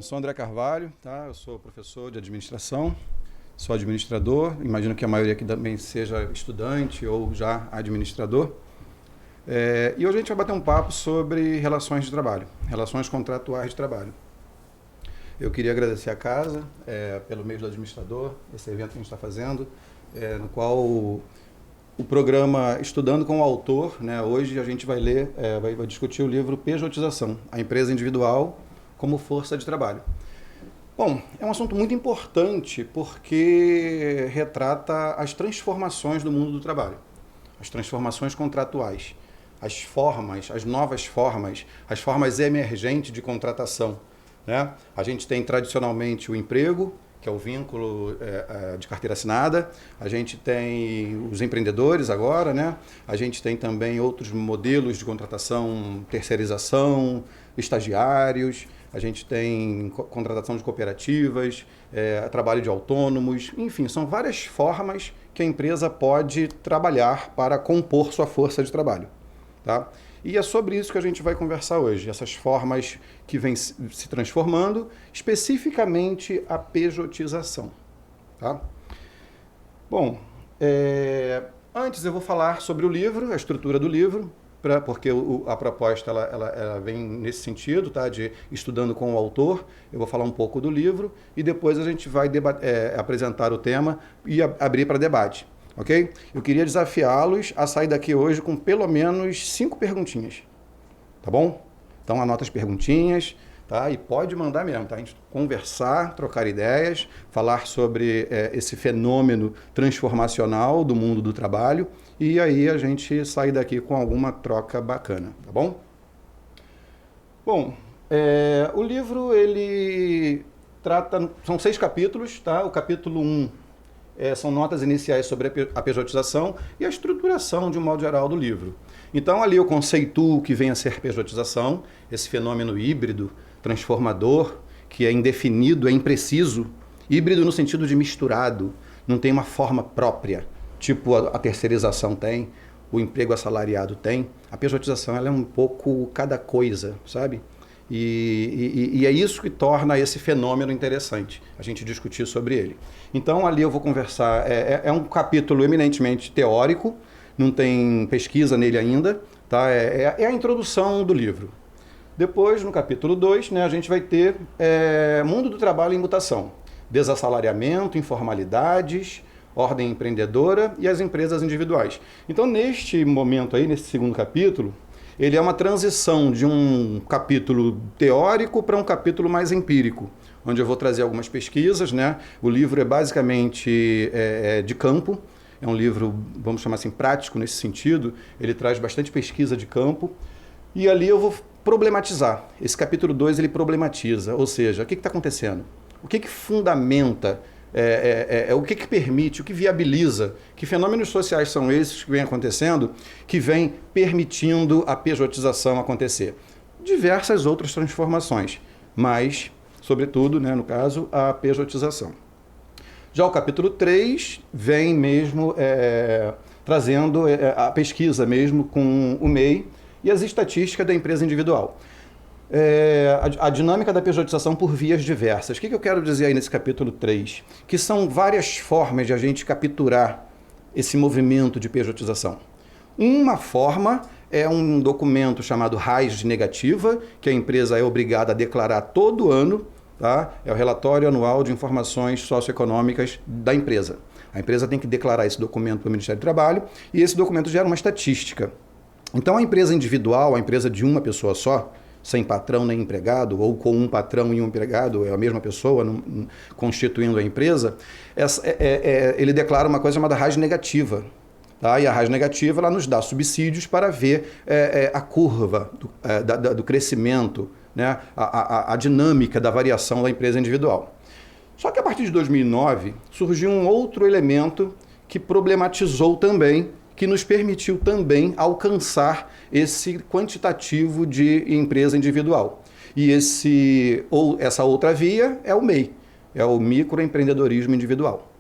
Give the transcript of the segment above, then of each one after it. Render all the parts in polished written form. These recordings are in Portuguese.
sou André Carvalho, tá? Eu sou professor de administração, sou administrador, imagino que a maioria aqui também seja estudante ou já administrador. E hoje a gente vai bater um papo sobre relações de trabalho, relações contratuais de trabalho. Eu queria agradecer a casa, pelo meio do administrador, esse evento que a gente está fazendo, no qual o programa Estudando com o Autor, né, hoje a gente vai ler, vai discutir o livro Pejotização, a empresa individual como força de trabalho. Bom, é um assunto muito importante porque retrata as transformações do mundo do trabalho, as transformações contratuais, as formas, as novas formas, as formas emergentes de contratação, né? A gente tem tradicionalmente o emprego, que é o vínculo de carteira assinada, a gente tem os empreendedores agora, né? A gente tem também outros modelos de contratação, terceirização, estagiários, a gente tem contratação de cooperativas, trabalho de autônomos, enfim, são várias formas que a empresa pode trabalhar para compor sua força de trabalho, tá? E é sobre isso que a gente vai conversar hoje, essas formas que vêm se transformando, especificamente a pejotização, tá? Bom, antes eu vou falar sobre o livro, a estrutura do livro, porque a proposta ela vem nesse sentido, tá? De estudando com o autor. Eu vou falar um pouco do livro e depois a gente vai apresentar o tema e abrir para debate, ok? Eu queria desafiá-los a sair daqui hoje com pelo menos 5 perguntinhas, tá bom? Então anota as perguntinhas, tá? E pode mandar mesmo, tá? A gente conversar, trocar ideias, falar sobre esse fenômeno transformacional do mundo do trabalho e aí a gente sai daqui com alguma troca bacana, tá bom? Bom, o livro ele trata, são 6 capítulos, tá? O capítulo 1 são notas iniciais sobre a pejotização e a estruturação de um modo geral do livro. Então ali eu conceituo o que vem a ser pejotização, esse fenômeno híbrido, transformador, que é indefinido, é impreciso, híbrido no sentido de misturado, não tem uma forma própria, tipo a terceirização tem, o emprego assalariado tem. A pejotização ela é um pouco cada coisa, sabe? E é isso que torna esse fenômeno interessante, a gente discutir sobre ele. Então ali eu vou conversar, é um capítulo eminentemente teórico, não tem pesquisa nele ainda, tá? É a introdução do livro. Depois, no capítulo 2, né, a gente vai ter mundo do trabalho em mutação, desassalariamento, informalidades, ordem empreendedora e as empresas individuais. Então, neste momento aí, nesse segundo capítulo, ele é uma transição de um capítulo teórico para um capítulo mais empírico, onde eu vou trazer algumas pesquisas, né? O livro é basicamente de campo, é um livro, vamos chamar assim, prático nesse sentido, ele traz bastante pesquisa de campo, e ali eu vou problematizar. Esse capítulo 2 ele problematiza, ou seja, o que está acontecendo? O que fundamenta, o que permite, o que viabiliza, que fenômenos sociais são esses que vêm acontecendo, que vêm permitindo a pejotização acontecer? Diversas outras transformações, mas, sobretudo, né, no caso, a pejotização. Já o capítulo 3 vem mesmo trazendo a pesquisa mesmo com o MEI e as estatísticas da empresa individual. A dinâmica da pejotização por vias diversas. O que eu quero dizer aí nesse capítulo 3? Que são várias formas de a gente capturar esse movimento de pejotização. Uma forma é um documento chamado RAIS negativa, que a empresa é obrigada a declarar todo ano, tá? É o relatório anual de informações socioeconômicas da empresa. A empresa tem que declarar esse documento para o Ministério do Trabalho e esse documento gera uma estatística. Então a empresa individual, a empresa de uma pessoa só, sem patrão nem empregado, ou com um patrão e um empregado, é a mesma pessoa constituindo a empresa, ele declara uma coisa chamada RAIS negativa. Tá? E a RAIS negativa ela nos dá subsídios para ver a curva do crescimento, né? A dinâmica da variação da empresa individual. Só que a partir de 2009 surgiu um outro elemento que problematizou também, que nos permitiu também alcançar esse quantitativo de empresa individual. E essa outra via é o MEI, é o microempreendedorismo individual.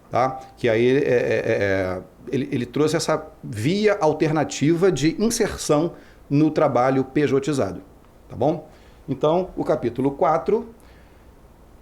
Tá? Que aí ele trouxe essa via alternativa de inserção no trabalho pejotizado. Tá bom? Então, o capítulo 4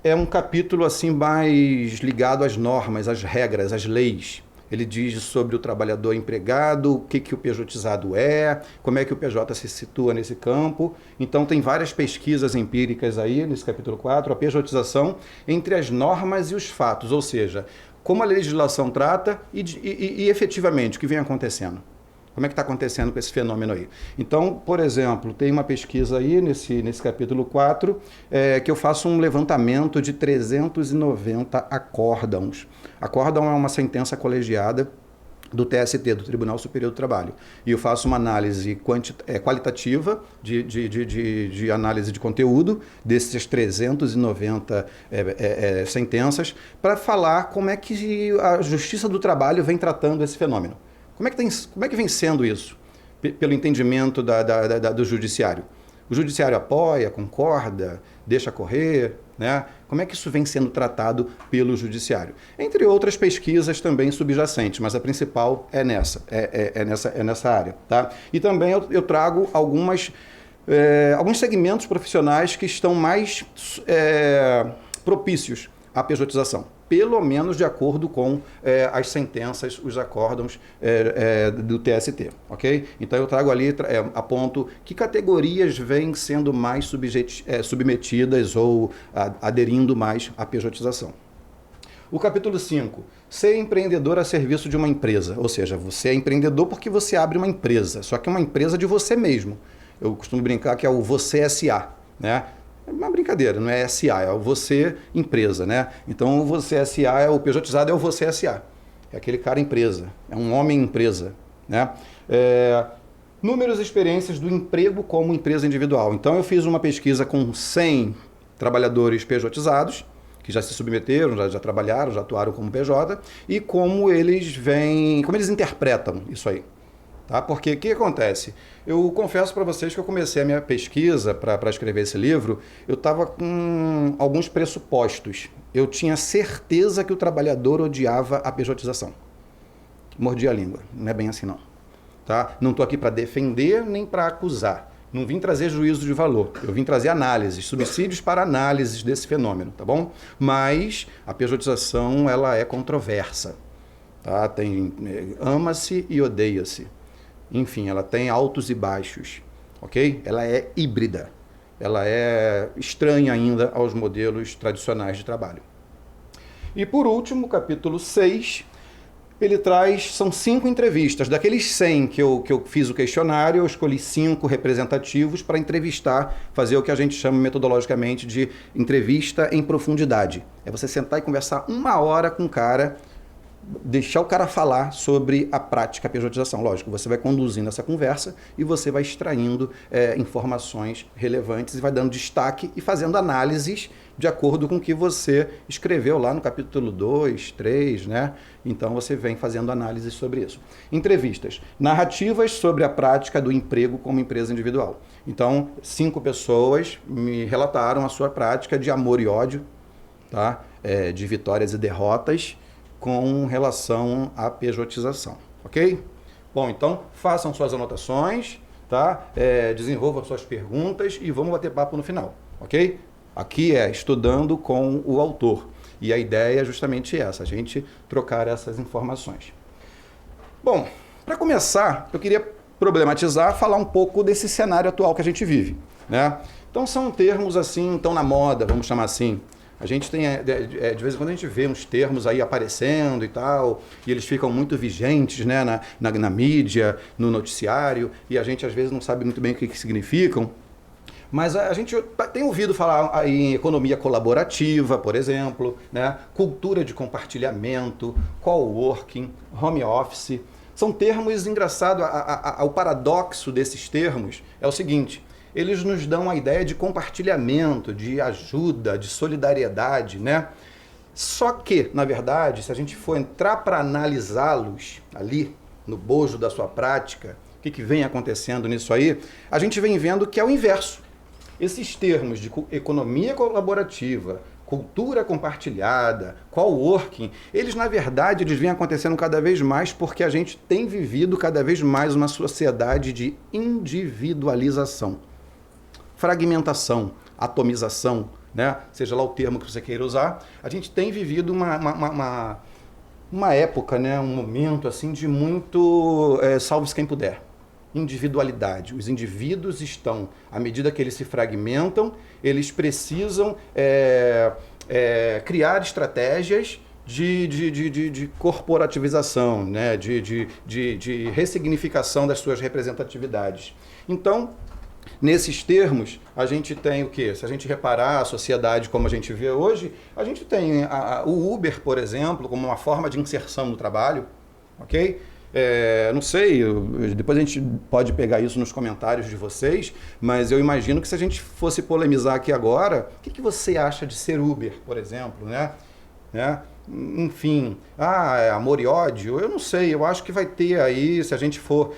é um capítulo assim mais ligado às normas, às regras, às leis. Ele diz sobre o trabalhador empregado, o que o pejotizado é, como é que o PJ se situa nesse campo. Então tem várias pesquisas empíricas aí nesse capítulo 4, a pejotização entre as normas e os fatos, ou seja, como a legislação trata e efetivamente o que vem acontecendo. Como é que está acontecendo com esse fenômeno aí? Então, por exemplo, tem uma pesquisa aí nesse capítulo 4, que eu faço um levantamento de 390 acórdãos. Acórdão é uma sentença colegiada do TST, do Tribunal Superior do Trabalho. E eu faço uma análise qualitativa de análise de conteúdo desses 390 sentenças para falar como é que a Justiça do Trabalho vem tratando esse fenômeno. Como é que vem sendo isso, pelo entendimento do judiciário? O judiciário apoia, concorda, deixa correr, né? Como é que isso vem sendo tratado pelo judiciário? Entre outras pesquisas também subjacentes, mas a principal é nessa área, tá? E também eu trago alguns segmentos profissionais que estão mais propícios à pejotização, pelo menos de acordo com as sentenças, os acórdãos do TST, ok? Então eu trago ali, aponto que categorias vêm sendo mais submetidas ou aderindo mais à pejotização. O capítulo 5, ser empreendedor a serviço de uma empresa, ou seja, você é empreendedor porque você abre uma empresa, só que é uma empresa de você mesmo. Eu costumo brincar que é o você S.A., né? É uma brincadeira, não é SA, é o você empresa, né? Então o você SA, o pejotizado é o você SA. É aquele cara empresa, é um homem empresa, né? Números e experiências do emprego como empresa individual. Então eu fiz uma pesquisa com 100 trabalhadores pejotizados, que já se submeteram, já trabalharam, já atuaram como PJ, e como eles interpretam isso aí. Tá? Porque o que acontece? Eu confesso para vocês que eu comecei a minha pesquisa para escrever esse livro, eu estava com alguns pressupostos. Eu tinha certeza que o trabalhador odiava a pejotização. Mordi a língua, não é bem assim não. Tá? Não estou aqui para defender nem para acusar. Não vim trazer juízo de valor, eu vim trazer análises, subsídios para análises desse fenômeno, tá bom? Mas a pejotização, ela é controversa. Tá? Ama-se e odeia-se. Enfim, ela tem altos e baixos, ok? Ela é híbrida, ela é estranha ainda aos modelos tradicionais de trabalho. E por último, capítulo 6, são 5 entrevistas. Daqueles 100 que eu fiz o questionário, eu escolhi 5 representativos para entrevistar, fazer o que a gente chama metodologicamente de entrevista em profundidade. É você sentar e conversar 1 hora com o cara, deixar o cara falar sobre a prática, a pejotização. Lógico, você vai conduzindo essa conversa e você vai extraindo informações relevantes e vai dando destaque e fazendo análises de acordo com o que você escreveu lá no capítulo 2, 3, né? Então você vem fazendo análises sobre isso. Entrevistas. Narrativas sobre a prática do emprego como empresa individual. Então, 5 pessoas me relataram a sua prática de amor e ódio, tá? De vitórias e derrotas, com relação à pejotização, ok? Bom, então façam suas anotações, tá? Desenvolvam suas perguntas e vamos bater papo no final, ok? Aqui é estudando com o autor e a ideia é justamente essa, a gente trocar essas informações. Bom, para começar, eu queria problematizar, falar um pouco desse cenário atual que a gente vive, né? Então são termos assim, estão na moda, vamos chamar assim. A gente tem, de vez em quando a gente vê uns termos aí aparecendo e tal, e eles ficam muito vigentes, né, na mídia, no noticiário, e a gente às vezes não sabe muito bem o que significam. Mas a gente tem ouvido falar em economia colaborativa, por exemplo, né, cultura de compartilhamento, coworking, home office. São termos engraçados. O paradoxo desses termos é o seguinte: eles nos dão a ideia de compartilhamento, de ajuda, de solidariedade, né? Só que, na verdade, se a gente for entrar para analisá-los ali, no bojo da sua prática, o que vem acontecendo nisso aí, a gente vem vendo que é o inverso. Esses termos de economia colaborativa, cultura compartilhada, coworking, eles, na verdade, eles vêm acontecendo cada vez mais porque a gente tem vivido cada vez mais uma sociedade de individualização. Fragmentação, atomização, né? Seja lá o termo que você queira usar, a gente tem vivido uma época, né? Um momento assim de muito salve-se quem puder. Individualidade. Os indivíduos estão, à medida que eles se fragmentam, eles precisam criar estratégias de corporativização, né? de ressignificação das suas representatividades. Então, nesses termos, a gente tem o quê? Se a gente reparar a sociedade como a gente vê hoje, a gente tem o Uber, por exemplo, como uma forma de inserção no trabalho, ok? Não sei, depois a gente pode pegar isso nos comentários de vocês, mas eu imagino que se a gente fosse polemizar aqui agora, o que você acha de ser Uber, por exemplo, né? Enfim, amor e ódio, eu não sei, eu acho que vai ter aí, se a gente for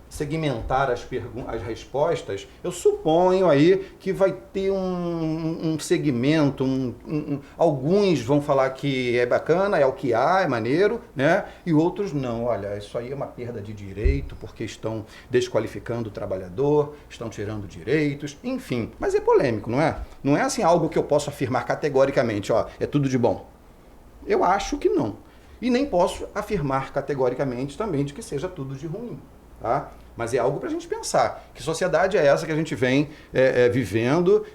segmentar as respostas, eu suponho aí que vai ter um segmento, alguns vão falar que é bacana, é o que há, é maneiro, né? E outros não, olha, isso aí é uma perda de direito, porque estão desqualificando o trabalhador, estão tirando direitos, enfim, mas é polêmico, não é? Não é assim algo que eu posso afirmar categoricamente, ó, é tudo de bom. Eu acho que não. E nem posso afirmar categoricamente também de que seja tudo de ruim, tá? Mas é algo para a gente pensar. Que sociedade é essa que a gente vem vivendo,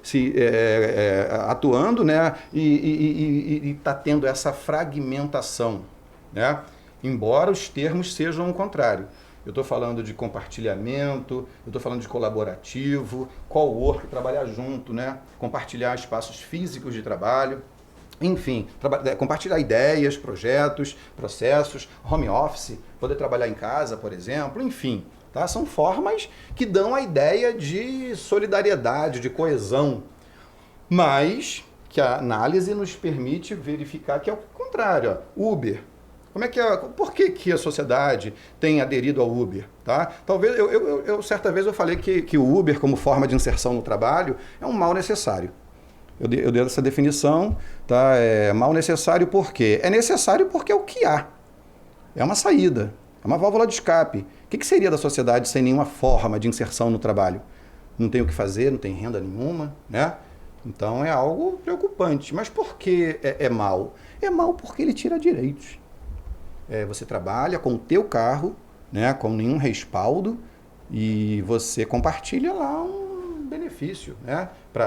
atuando, né? E está tendo essa fragmentação, né? Embora os termos sejam o contrário. Eu estou falando de compartilhamento, eu estou falando de colaborativo, co-work, trabalhar junto, né? Compartilhar espaços físicos de trabalho. Enfim, compartilhar ideias, projetos, processos, home office, poder trabalhar em casa, por exemplo, enfim. Tá? São formas que dão a ideia de solidariedade, de coesão, mas que a análise nos permite verificar que é o contrário. Ó. Uber. Por que a sociedade tem aderido ao Uber? Tá? Talvez, certa vez eu falei que o Uber, como forma de inserção no trabalho, é um mal necessário. Eu dei essa definição, tá? É mal necessário por quê? É necessário porque é o que há. É uma saída, é uma válvula de escape. O que seria da sociedade sem nenhuma forma de inserção no trabalho? Não tem o que fazer, não tem renda nenhuma, né? Então é algo preocupante. Mas por que é mal? É mal porque ele tira direitos. Você trabalha com o teu carro, né, com nenhum respaldo, e você compartilha lá um benefício, né, para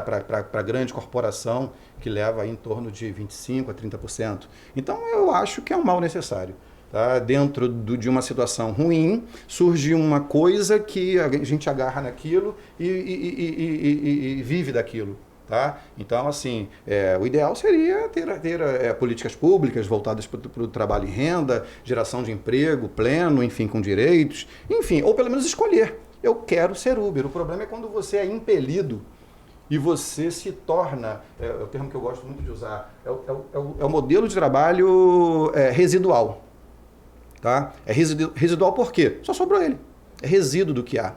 a grande corporação que leva aí em torno de 25% a 30%. Então eu acho que é um mal necessário. Tá? Dentro de uma situação ruim, surge uma coisa que a gente agarra naquilo e vive daquilo. Tá? Então, assim, o ideal seria ter políticas públicas voltadas para o trabalho e renda, geração de emprego pleno, enfim, com direitos, enfim, ou pelo menos escolher. Eu quero ser Uber. O problema é quando você é impelido e você se torna, é o termo que eu gosto muito de usar, é o modelo de trabalho residual. Tá? É residual por quê? Só sobrou ele. É resíduo do que há.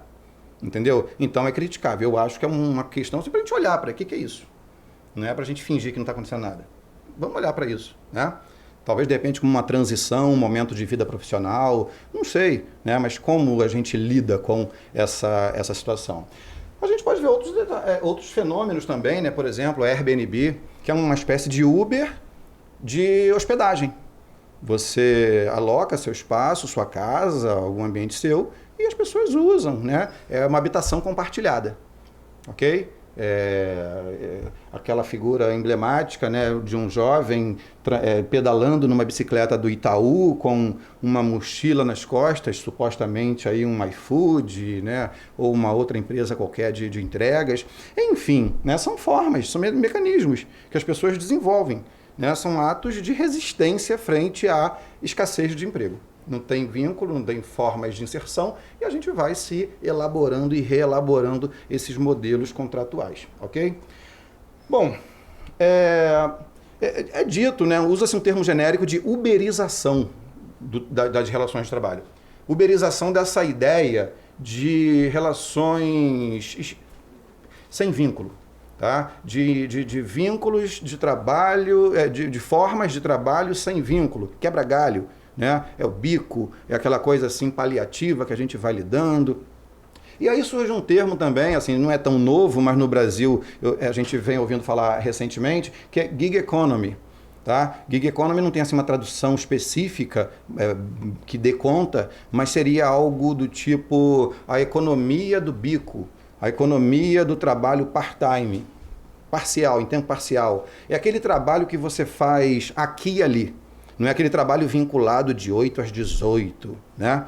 Entendeu? Então é criticável. Eu acho que é uma questão para a gente olhar para o que é isso. Não é para a gente fingir que não está acontecendo nada. Vamos olhar para isso. Né? Talvez de repente como uma transição, um momento de vida profissional, não sei, né? Mas como a gente lida com essa situação. A gente pode ver outros fenômenos também, né? Por exemplo, a Airbnb, que é uma espécie de Uber de hospedagem. Você aloca seu espaço, sua casa, algum ambiente seu, e as pessoas usam, né? É uma habitação compartilhada, ok? Aquela figura emblemática, né, de um jovem pedalando numa bicicleta do Itaú com uma mochila nas costas, supostamente aí um iFood, né, ou uma outra empresa qualquer de entregas. Enfim, né, são formas, são mecanismos que as pessoas desenvolvem. Né, são atos de resistência frente à escassez de emprego. Não tem vínculo, não tem formas de inserção e a gente vai se elaborando e reelaborando esses modelos contratuais, ok? Bom, é dito, né, usa-se um termo genérico de uberização das relações de trabalho. Uberização dessa ideia de relações sem vínculo. Tá? De vínculos de trabalho, de formas de trabalho sem vínculo, quebra-galho, né? É o bico, é aquela coisa assim paliativa que a gente vai lidando. E aí surge um termo também, assim, não é tão novo, mas no Brasil a gente vem ouvindo falar recentemente, que é gig economy. Tá? Gig economy não tem assim, uma tradução específica que dê conta, mas seria algo do tipo a economia do bico, a economia do trabalho part-time, parcial, em tempo parcial. É aquele trabalho que você faz aqui e ali. Não é aquele trabalho vinculado de 8 às 18, né?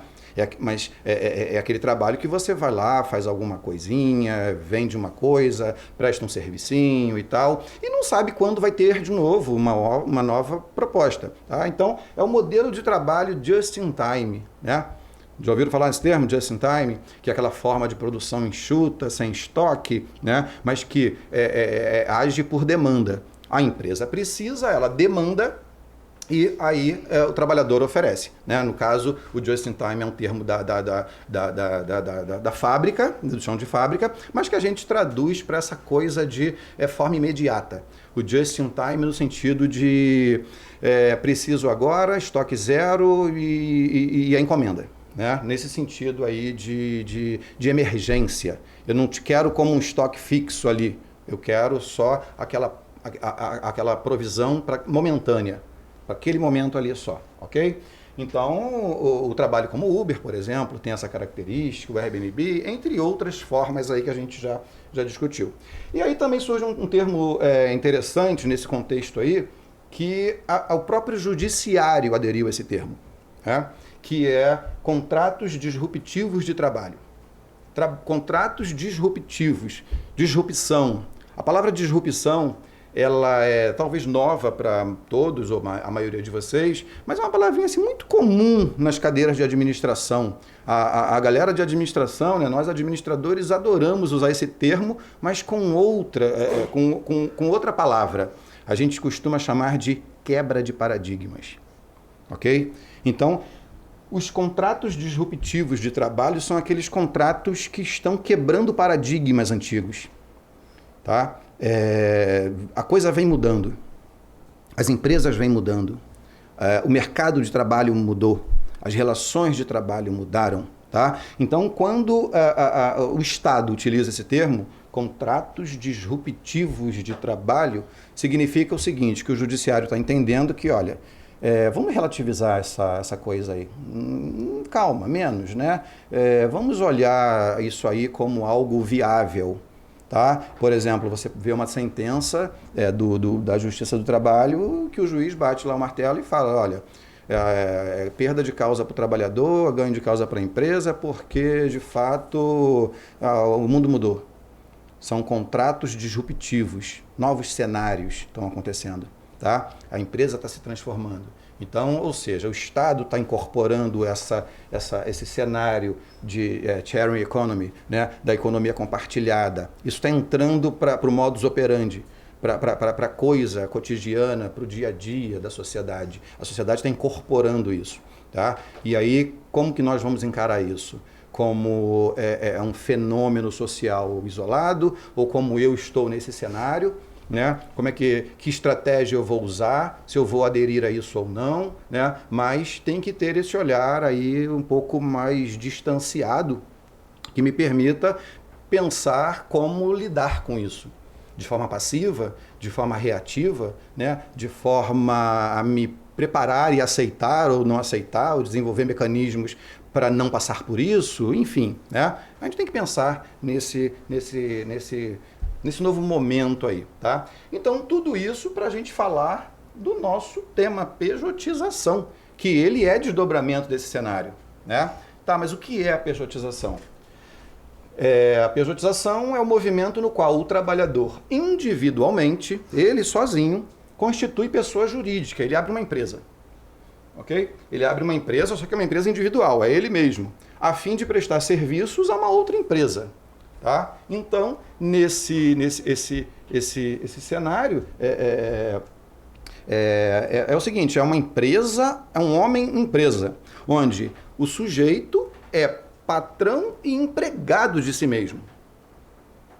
Mas é aquele trabalho que você vai lá, faz alguma coisinha, vende uma coisa, presta um servicinho e tal, e não sabe quando vai ter de novo uma nova proposta. Tá? Então, é o modelo de trabalho just in time. Né? Já ouviram falar nesse termo, just in time? Que é aquela forma de produção enxuta, sem estoque, né? Mas que age por demanda. A empresa precisa, ela demanda, e aí o trabalhador oferece. Né? No caso, o just-in-time é um termo da fábrica, do chão de fábrica, mas que a gente traduz para essa coisa de forma imediata. O just-in-time no sentido de preciso agora, estoque zero e a encomenda. Né? Nesse sentido aí de emergência. Eu não te quero como um estoque fixo ali, eu quero só aquela provisão momentânea. Para aquele momento ali só, ok? Então, o trabalho como o Uber, por exemplo, tem essa característica, o Airbnb, entre outras formas aí que a gente já discutiu. E aí também surge um termo interessante nesse contexto aí, que o próprio judiciário aderiu a esse termo, né? Que é contratos disruptivos de trabalho. Contratos disruptivos, disrupção. A palavra disrupção, ela é talvez nova para todos, ou a maioria de vocês, mas é uma palavrinha assim, muito comum nas cadeiras de administração. A galera de administração, né, nós administradores adoramos usar esse termo, mas com outra palavra. A gente costuma chamar de quebra de paradigmas. Ok? Então, os contratos disruptivos de trabalho são aqueles contratos que estão quebrando paradigmas antigos. Tá? A coisa vem mudando, as empresas vêm mudando, o mercado de trabalho mudou, as relações de trabalho mudaram. Tá? Então, quando o Estado utiliza esse termo, contratos disruptivos de trabalho, significa o seguinte, que o judiciário está entendendo que, olha, vamos relativizar essa coisa aí. Calma, menos, né? Vamos olhar isso aí como algo viável. Tá? Por exemplo, você vê uma sentença da Justiça do Trabalho que o juiz bate lá o martelo e fala, olha, perda de causa para o trabalhador, ganho de causa para a empresa, porque, de fato, o mundo mudou. São contratos disruptivos, novos cenários estão acontecendo. Tá? A empresa está se transformando. Então, ou seja, o Estado está incorporando esse cenário de sharing economy, né, da economia compartilhada. Isso está entrando para o modus operandi, para a coisa cotidiana, para o dia a dia da sociedade. A sociedade está incorporando isso. Tá? E aí, como que nós vamos encarar isso? Como um fenômeno social isolado, ou como eu estou nesse cenário? Né? Como que estratégia eu vou usar, se eu vou aderir a isso ou não, né? Mas tem que ter esse olhar aí um pouco mais distanciado, que me permita pensar como lidar com isso, de forma passiva, de forma reativa, né? De forma a me preparar e aceitar ou não aceitar, ou desenvolver mecanismos para não passar por isso, enfim, né? A gente tem que pensar nesse novo momento aí, tá? Então, tudo isso para a gente falar do nosso tema pejotização, que ele é desdobramento desse cenário, né? Tá, mas o que é a pejotização? A pejotização é o movimento no qual o trabalhador, individualmente, ele sozinho, constitui pessoa jurídica, ele abre uma empresa, ok? Ele abre uma empresa, só que é uma empresa individual, é ele mesmo, a fim de prestar serviços a uma outra empresa. Tá? Então, esse cenário é o seguinte, é uma empresa, é um homem-empresa, onde o sujeito é patrão e empregado de si mesmo.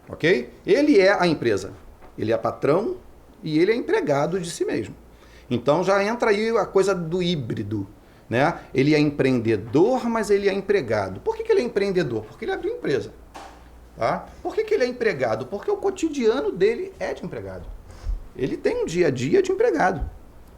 Ok? Ele é a empresa, ele é patrão e ele é empregado de si mesmo. Então já entra aí a coisa do híbrido. né? Ele é empreendedor, mas ele é empregado. Por que ele é empreendedor? Porque ele abriu empresa. Tá? Por que ele é empregado? Porque o cotidiano dele é de empregado. Ele tem um dia a dia de empregado.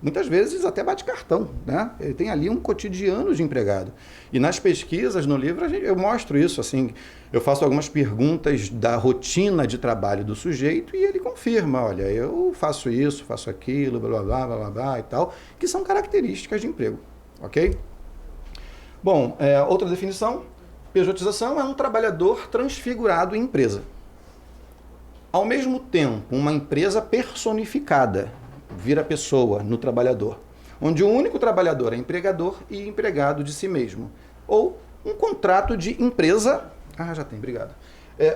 Muitas vezes até bate cartão, né? Ele tem ali um cotidiano de empregado. E nas pesquisas, no livro, eu mostro isso, assim, eu faço algumas perguntas da rotina de trabalho do sujeito e ele confirma, olha, eu faço isso, faço aquilo, blá, blá, blá, blá, blá e tal, que são características de emprego, ok? Bom, outra definição, pejotização é um trabalhador transfigurado em empresa. Ao mesmo tempo, uma empresa personificada, vira pessoa no trabalhador, onde o único trabalhador é empregador e empregado de si mesmo. Ou um contrato de empresa, obrigado.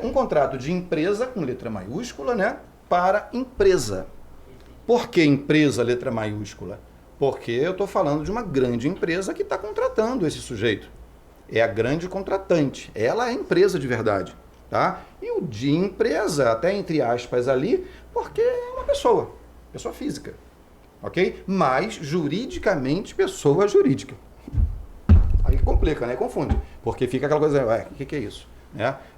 Um contrato de empresa, com letra maiúscula, né, para empresa. Por que empresa, letra maiúscula? Porque eu estou falando de uma grande empresa que está contratando esse sujeito. É a grande contratante, ela é empresa de verdade. Tá? E o de empresa, até entre aspas ali, porque é uma pessoa física, ok? Mas, juridicamente, pessoa jurídica. Aí complica, né? Confunde. Porque fica aquela coisa, o que é isso?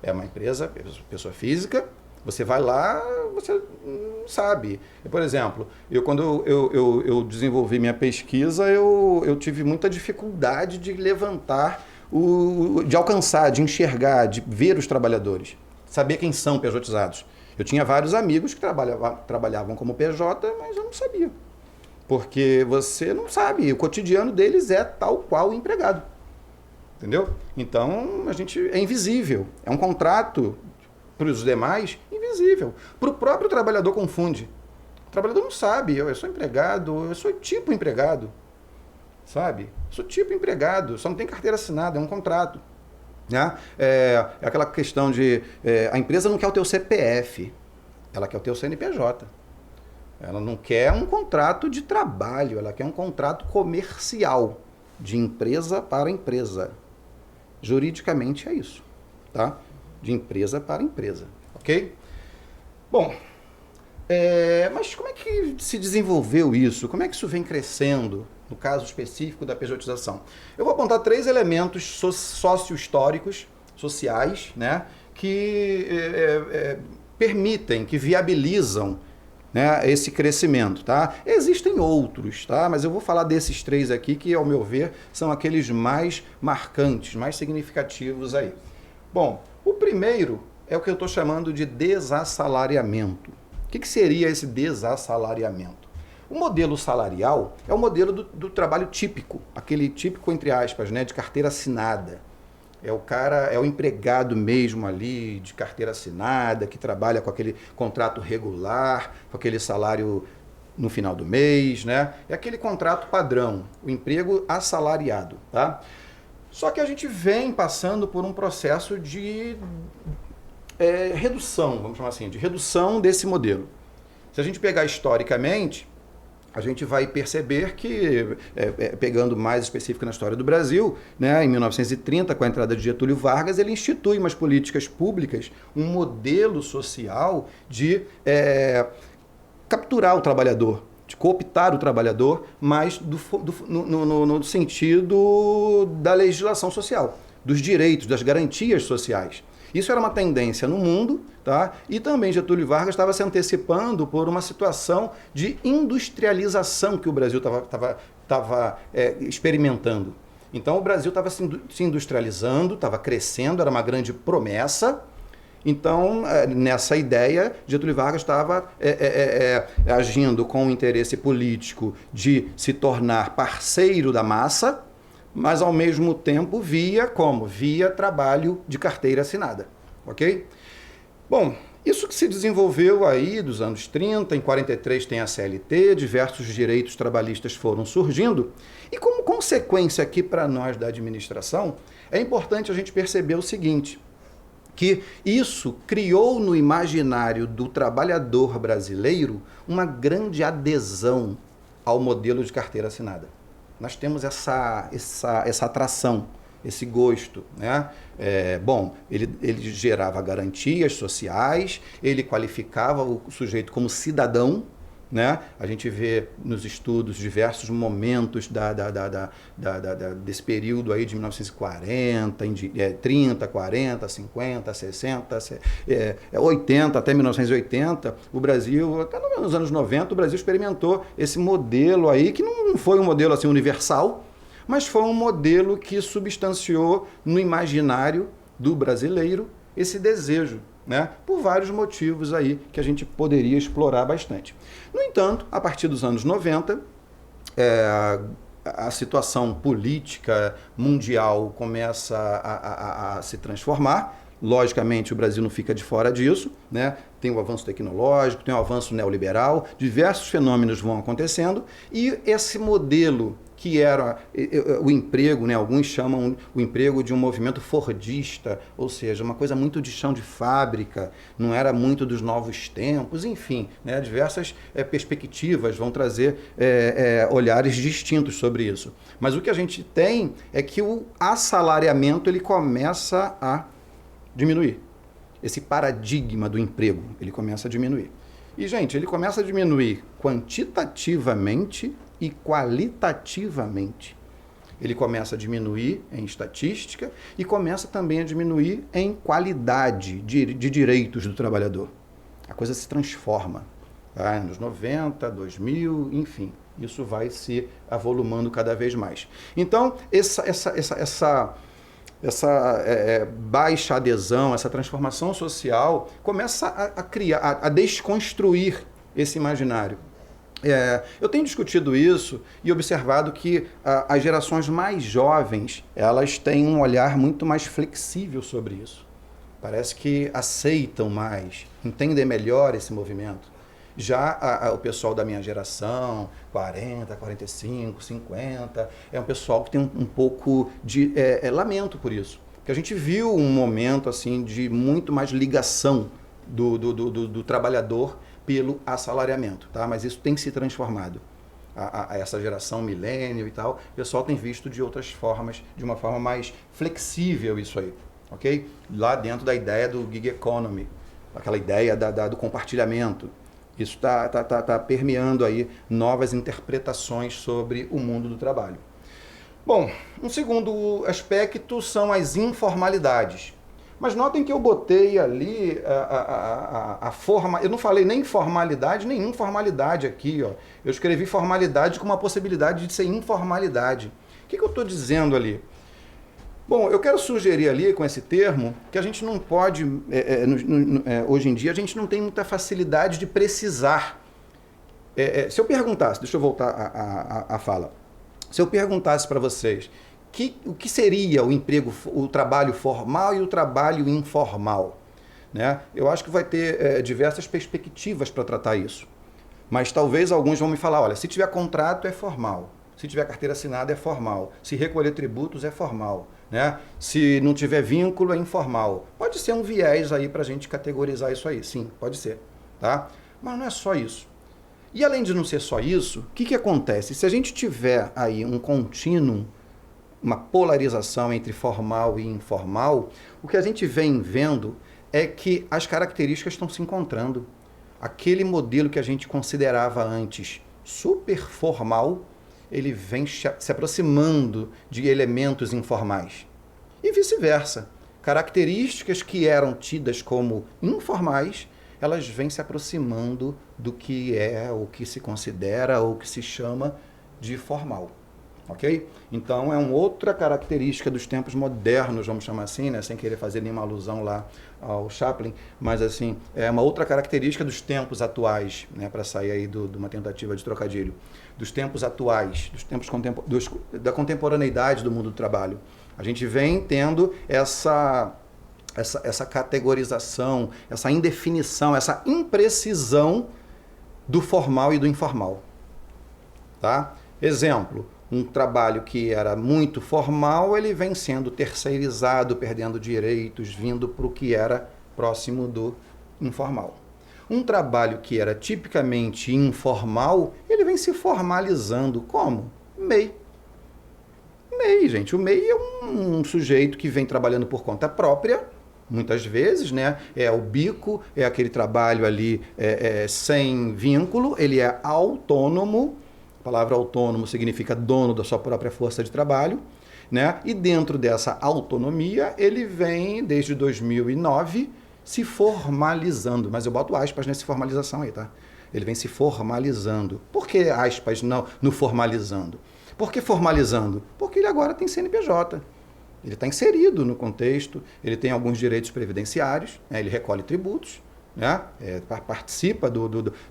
É uma empresa, pessoa física, você vai lá, você não sabe. Por exemplo, quando eu desenvolvi minha pesquisa, eu tive muita dificuldade de levantar, de alcançar, de enxergar, de ver os trabalhadores, saber quem são pejotizados. Eu tinha vários amigos que trabalhavam como PJ, mas eu não sabia. Porque você não sabe, o cotidiano deles é tal qual o empregado. Entendeu? Então, a gente é invisível. É um contrato para os demais invisível. Para o próprio trabalhador confunde. O trabalhador não sabe, eu sou empregado, eu sou tipo empregado. Sabe? Eu sou tipo empregado, só não tem carteira assinada, é um contrato. Né? É aquela questão de a empresa não quer o teu CPF, ela quer o teu CNPJ. Ela não quer um contrato de trabalho, ela quer um contrato comercial, de empresa para empresa. Juridicamente é isso, tá? De empresa para empresa, ok? Bom, mas como é que se desenvolveu isso? Como é que isso vem crescendo? No caso específico da pejotização. Eu vou apontar 3 elementos sócio-históricos, sociais, né, que permitem, que viabilizam, né, esse crescimento. Tá? Existem outros, tá? Mas eu vou falar desses 3 aqui que, ao meu ver, são aqueles mais marcantes, mais significativos aí. Bom, o primeiro é o que eu estou chamando de desassalariamento. O que seria esse desassalariamento? O modelo salarial é o modelo do trabalho típico, aquele típico, entre aspas, né, de carteira assinada. É o empregado mesmo ali, de carteira assinada, que trabalha com aquele contrato regular, com aquele salário no final do mês, né? É aquele contrato padrão, o emprego assalariado, tá? Só que a gente vem passando por um processo de redução, vamos chamar assim, de redução desse modelo. Se a gente pegar historicamente, a gente vai perceber que, pegando mais específico na história do Brasil, né, em 1930, com a entrada de Getúlio Vargas, ele institui umas políticas públicas, um modelo social de capturar o trabalhador, de cooptar o trabalhador, mas no sentido da legislação social, dos direitos, das garantias sociais. Isso era uma tendência no mundo, tá? E também Getúlio Vargas estava se antecipando por uma situação de industrialização que o Brasil estava experimentando. Então o Brasil estava se industrializando, estava crescendo, era uma grande promessa. Então, nessa ideia, Getúlio Vargas estava agindo com o interesse político de se tornar parceiro da massa, mas ao mesmo tempo via trabalho de carteira assinada, ok? Bom, isso que se desenvolveu aí dos anos 30, em 43 tem a CLT, diversos direitos trabalhistas foram surgindo, e como consequência aqui para nós da administração, é importante a gente perceber o seguinte, que isso criou no imaginário do trabalhador brasileiro uma grande adesão ao modelo de carteira assinada. Nós temos essa atração, esse gosto, né? Ele gerava garantias sociais, ele qualificava o sujeito como cidadão, né? A gente vê nos estudos diversos momentos desse período aí de 1940, 30, 40, 50, 60, 80, até 1980, o Brasil, até nos anos 90, o Brasil experimentou esse modelo aí, que não foi um modelo assim universal, mas foi um modelo que substanciou no imaginário do brasileiro esse desejo, né? Por vários motivos aí que a gente poderia explorar bastante. No entanto, a partir dos anos 90, a situação política mundial começa a se transformar. Logicamente, o Brasil não fica de fora disso, né? Tem o avanço tecnológico, tem o avanço neoliberal, diversos fenômenos vão acontecendo e esse modelo que era o emprego, né? Alguns chamam o emprego de um movimento fordista, ou seja, uma coisa muito de chão de fábrica, não era muito dos novos tempos, enfim, né? Diversas perspectivas vão trazer olhares distintos sobre isso. Mas o que a gente tem é que o assalariamento ele começa a diminuir. Esse paradigma do emprego, ele começa a diminuir. E, gente, ele começa a diminuir quantitativamente e qualitativamente. Ele começa a diminuir em estatística e começa também a diminuir em qualidade de direitos do trabalhador. A coisa se transforma. Tá? Anos 90, 2000, enfim. Isso vai se avolumando cada vez mais. Então, essa baixa adesão, essa transformação social começa a criar, a desconstruir esse imaginário. Eu tenho discutido isso e observado que as gerações mais jovens, elas têm um olhar muito mais flexível sobre isso. Parece que aceitam mais, entendem melhor esse movimento. Já o pessoal da minha geração, 40, 45, 50, é um pessoal que tem um pouco de lamento por isso. Porque a gente viu um momento assim de muito mais ligação do trabalhador pelo assalariamento, tá? Mas isso tem se transformado. Essa geração milênio e tal, o pessoal tem visto de outras formas, de uma forma mais flexível isso aí, ok? Lá dentro da ideia do gig economy, aquela ideia do compartilhamento. Isso tá permeando aí novas interpretações sobre o mundo do trabalho. Bom, um segundo aspecto são as informalidades. Mas notem que eu botei ali a forma... Eu não falei nem formalidade, nem informalidade aqui. Ó. Eu escrevi formalidade com uma possibilidade de ser informalidade. O que eu estou dizendo ali? Bom, eu quero sugerir ali com esse termo que a gente não pode... hoje em dia a gente não tem muita facilidade de precisar. Se eu perguntasse... Deixa eu voltar à fala. Se eu perguntasse para vocês... O que seria o emprego, o trabalho formal e o trabalho informal? Né? Eu acho que vai ter diversas perspectivas para tratar isso. Mas talvez alguns vão me falar, olha, se tiver contrato é formal, se tiver carteira assinada é formal, se recolher tributos é formal, né? Se não tiver vínculo é informal. Pode ser um viés aí para a gente categorizar isso aí, sim, pode ser. Tá? Mas não é só isso. E além de não ser só isso, o que acontece? Se a gente tiver aí um contínuo, uma polarização entre formal e informal, o que a gente vem vendo é que as características estão se encontrando. Aquele modelo que a gente considerava antes super formal, ele vem se aproximando de elementos informais. E vice-versa. Características que eram tidas como informais, elas vêm se aproximando do que é, o que se considera ou que se chama de formal. Ok? Então é uma outra característica dos tempos modernos, vamos chamar assim, né? Sem querer fazer nenhuma alusão lá ao Chaplin, mas assim, é uma outra característica dos tempos atuais, né? Para sair aí de uma tentativa de trocadilho, dos tempos atuais, dos tempos da contemporaneidade do mundo do trabalho. A gente vem tendo essa categorização, essa indefinição, essa imprecisão do formal e do informal. Tá? Exemplo, um trabalho que era muito formal, ele vem sendo terceirizado, perdendo direitos, vindo para o que era próximo do informal. Um trabalho que era tipicamente informal, ele vem se formalizando. Como? MEI. MEI, gente. O MEI é um sujeito que vem trabalhando por conta própria, Muitas vezes, né, é o bico, é aquele trabalho ali sem vínculo, ele é autônomo. A palavra autônomo significa dono da sua própria força de trabalho, né? E dentro dessa autonomia, ele vem, desde 2009, se formalizando. Mas eu boto aspas nessa formalização aí, tá? Ele vem se formalizando. Por que aspas no formalizando? Por que formalizando? Porque ele agora tem CNPJ. Ele está inserido no contexto, ele tem alguns direitos previdenciários, né? Ele recolhe tributos, né? Participa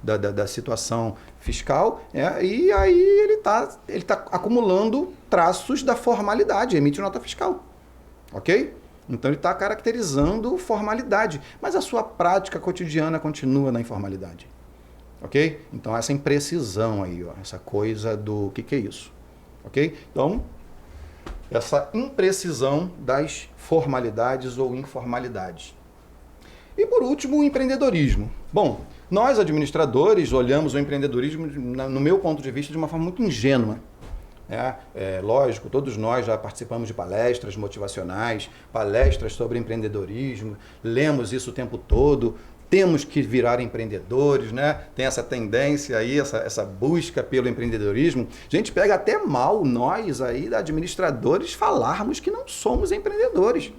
da situação fiscal, e aí ele tá acumulando traços da formalidade, emite nota fiscal. Ok? Então ele está caracterizando formalidade, mas a sua prática cotidiana continua na informalidade. Ok? Então essa imprecisão aí, ó, essa coisa do que é isso. Ok? Então, essa imprecisão das formalidades ou informalidades. E por último, o empreendedorismo. Bom, nós administradores olhamos o empreendedorismo, no meu ponto de vista, de uma forma muito ingênua. Lógico, todos nós já participamos de palestras motivacionais, palestras sobre empreendedorismo, lemos isso o tempo todo. Temos que virar empreendedores, né? Tem essa tendência aí, essa busca pelo empreendedorismo. A gente pega até mal nós aí, administradores, falarmos que não somos empreendedores.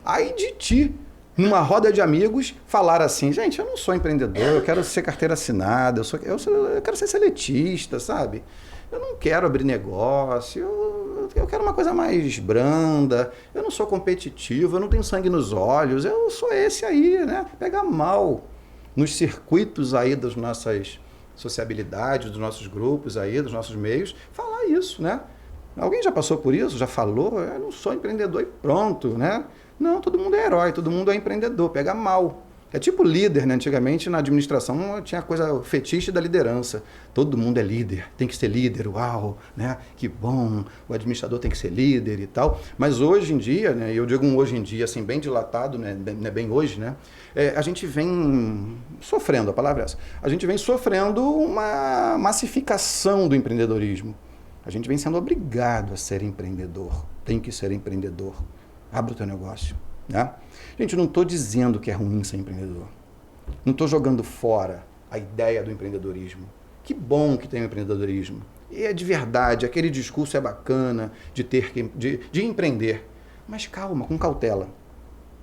Aí de ti, numa roda de amigos, falar assim, gente, eu não sou empreendedor, eu quero ser carteira assinada, eu quero ser seletista, sabe? Eu não quero abrir negócio, eu quero uma coisa mais branda, eu não sou competitivo, eu não tenho sangue nos olhos, eu sou esse aí, né? Pega mal nos circuitos aí das nossas sociabilidades, dos nossos grupos aí, dos nossos meios, falar isso, né? Alguém já passou por isso? Já falou? Eu não sou empreendedor e pronto, né? Não, todo mundo é herói, todo mundo é empreendedor, pega mal. É tipo líder, né? Antigamente na administração tinha a coisa fetiche da liderança. Todo mundo é líder, tem que ser líder, uau, né? Que bom, o administrador tem que ser líder e tal. Mas hoje em dia, né? Eu digo um hoje em dia assim, bem dilatado, né? Bem hoje, né? A gente vem sofrendo, a palavra é essa, a gente vem sofrendo uma massificação do empreendedorismo. A gente vem sendo obrigado a ser empreendedor, tem que ser empreendedor. Abre o teu negócio, né? Gente, eu não estou dizendo que é ruim ser empreendedor. Não estou jogando fora a ideia do empreendedorismo. Que bom que tem o empreendedorismo. E é de verdade, aquele discurso é bacana de empreender. Mas calma, com cautela.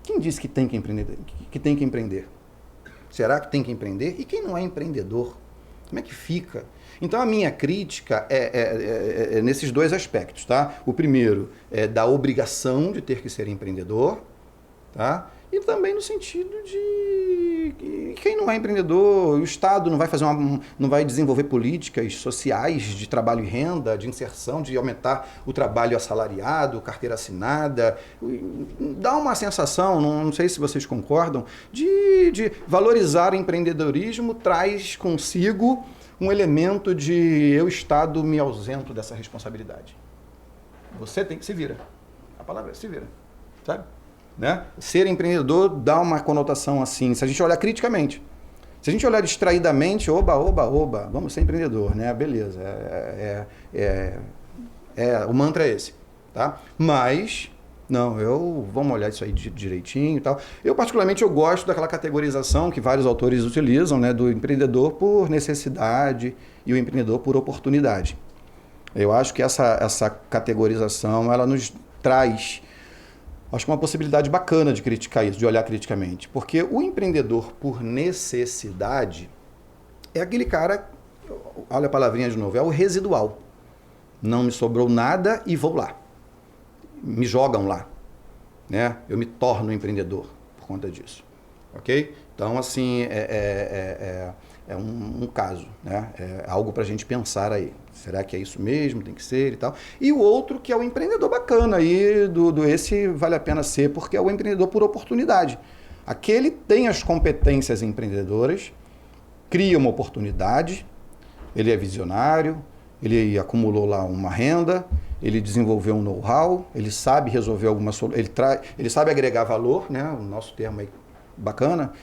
Quem disse que tem que empreender? Será que tem que empreender? E quem não é empreendedor? Como é que fica? Então a minha crítica é nesses dois aspectos, tá? O primeiro é da obrigação de ter que ser empreendedor, tá? E também no sentido de que quem não é empreendedor, o Estado não vai não vai desenvolver políticas sociais de trabalho e renda, de inserção, de aumentar o trabalho assalariado, carteira assinada. Dá uma sensação, não sei se vocês concordam, de valorizar o empreendedorismo traz consigo um elemento de eu, Estado, me ausento dessa responsabilidade. Você tem que se vira. A palavra é se vira, sabe? Né? Ser empreendedor dá uma conotação assim, se a gente olhar criticamente. Se a gente olhar distraidamente, oba, vamos ser empreendedor, né? Beleza, o mantra é esse, tá? Mas, não, vamos olhar isso aí direitinho e tal. Eu, particularmente, eu gosto daquela categorização que vários autores utilizam, né? Do empreendedor por necessidade e o empreendedor por oportunidade. Eu acho que essa categorização, ela nos traz, acho que uma possibilidade bacana de criticar isso, de olhar criticamente. Porque o empreendedor por necessidade é aquele cara, olha a palavrinha de novo, é o residual. Não me sobrou nada e vou lá. Me jogam lá, né? Eu me torno empreendedor por conta disso, ok? Então, assim, é um caso, né? É algo para a gente pensar aí. Será que é isso mesmo? Tem que ser e tal. E o outro que é o empreendedor bacana aí, esse vale a pena ser, porque é o empreendedor por oportunidade. Aquele tem as competências empreendedoras, cria uma oportunidade, ele é visionário, ele acumulou lá uma renda, ele desenvolveu um know-how, ele sabe resolver alguma solução, ele sabe agregar valor, né? O nosso termo aí bacana,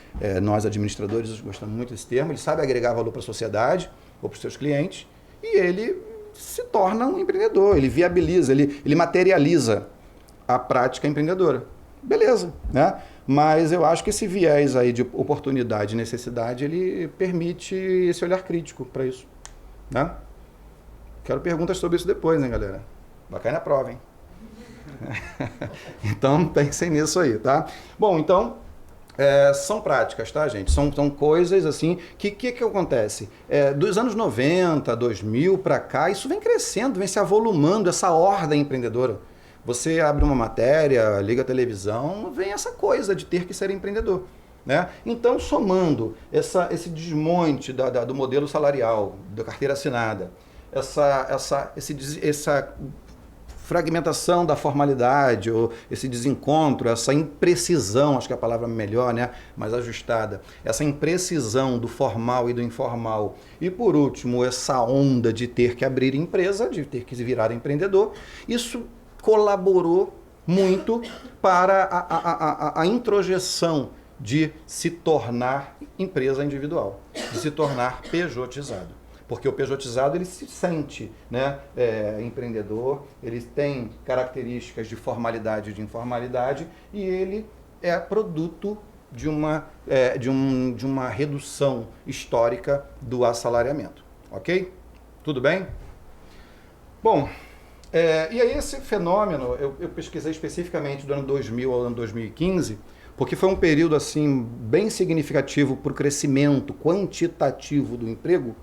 nós administradores gostamos muito desse termo, ele sabe agregar valor para a sociedade ou para os seus clientes e ele se torna um empreendedor, ele viabiliza, ele materializa a prática empreendedora. beleza, né? Mas eu acho que esse viés aí de oportunidade e necessidade, ele permite esse olhar crítico para isso, né? Quero perguntas sobre isso depois, hein, galera? Vai cair na prova, hein? Então, pensem nisso aí, tá? Bom, então, são práticas, tá, gente? São coisas, assim, que acontece? Dos anos 90, 2000 para cá, isso vem crescendo, vem se avolumando, essa ordem empreendedora. Você abre uma matéria, liga a televisão, vem essa coisa de ter que ser empreendedor, né? Então, somando esse desmonte do modelo salarial, da carteira assinada, essa fragmentação da formalidade, ou esse desencontro, essa imprecisão, acho que é a palavra melhor, né? Mais ajustada, essa imprecisão do formal e do informal. E por último, essa onda de ter que abrir empresa, de ter que virar empreendedor, isso colaborou muito para a introjeção de se tornar empresa individual, de se tornar pejotizado. Porque o pejotizado, ele se sente, né, empreendedor, ele tem características de formalidade e de informalidade, e ele é produto de uma redução histórica do assalariamento. Ok? Tudo bem? Bom, e aí esse fenômeno, eu pesquisei especificamente do ano 2000 ao ano 2015, porque foi um período assim bem significativo para o crescimento quantitativo do emprego.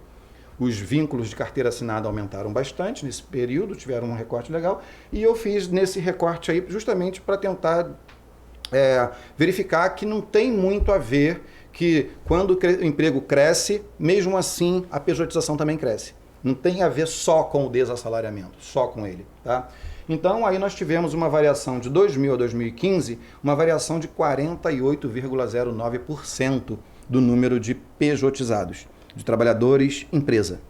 Os vínculos de carteira assinada aumentaram bastante nesse período, tiveram um recorte legal, e eu fiz nesse recorte aí justamente para tentar verificar que não tem muito a ver que quando o emprego cresce, mesmo assim a pejotização também cresce. Não tem a ver só com o desassalariamento, só com ele, tá? Então aí nós tivemos uma variação de 2000 a 2015, uma variação de 48,09% do número de pejotizados, de trabalhadores empresa,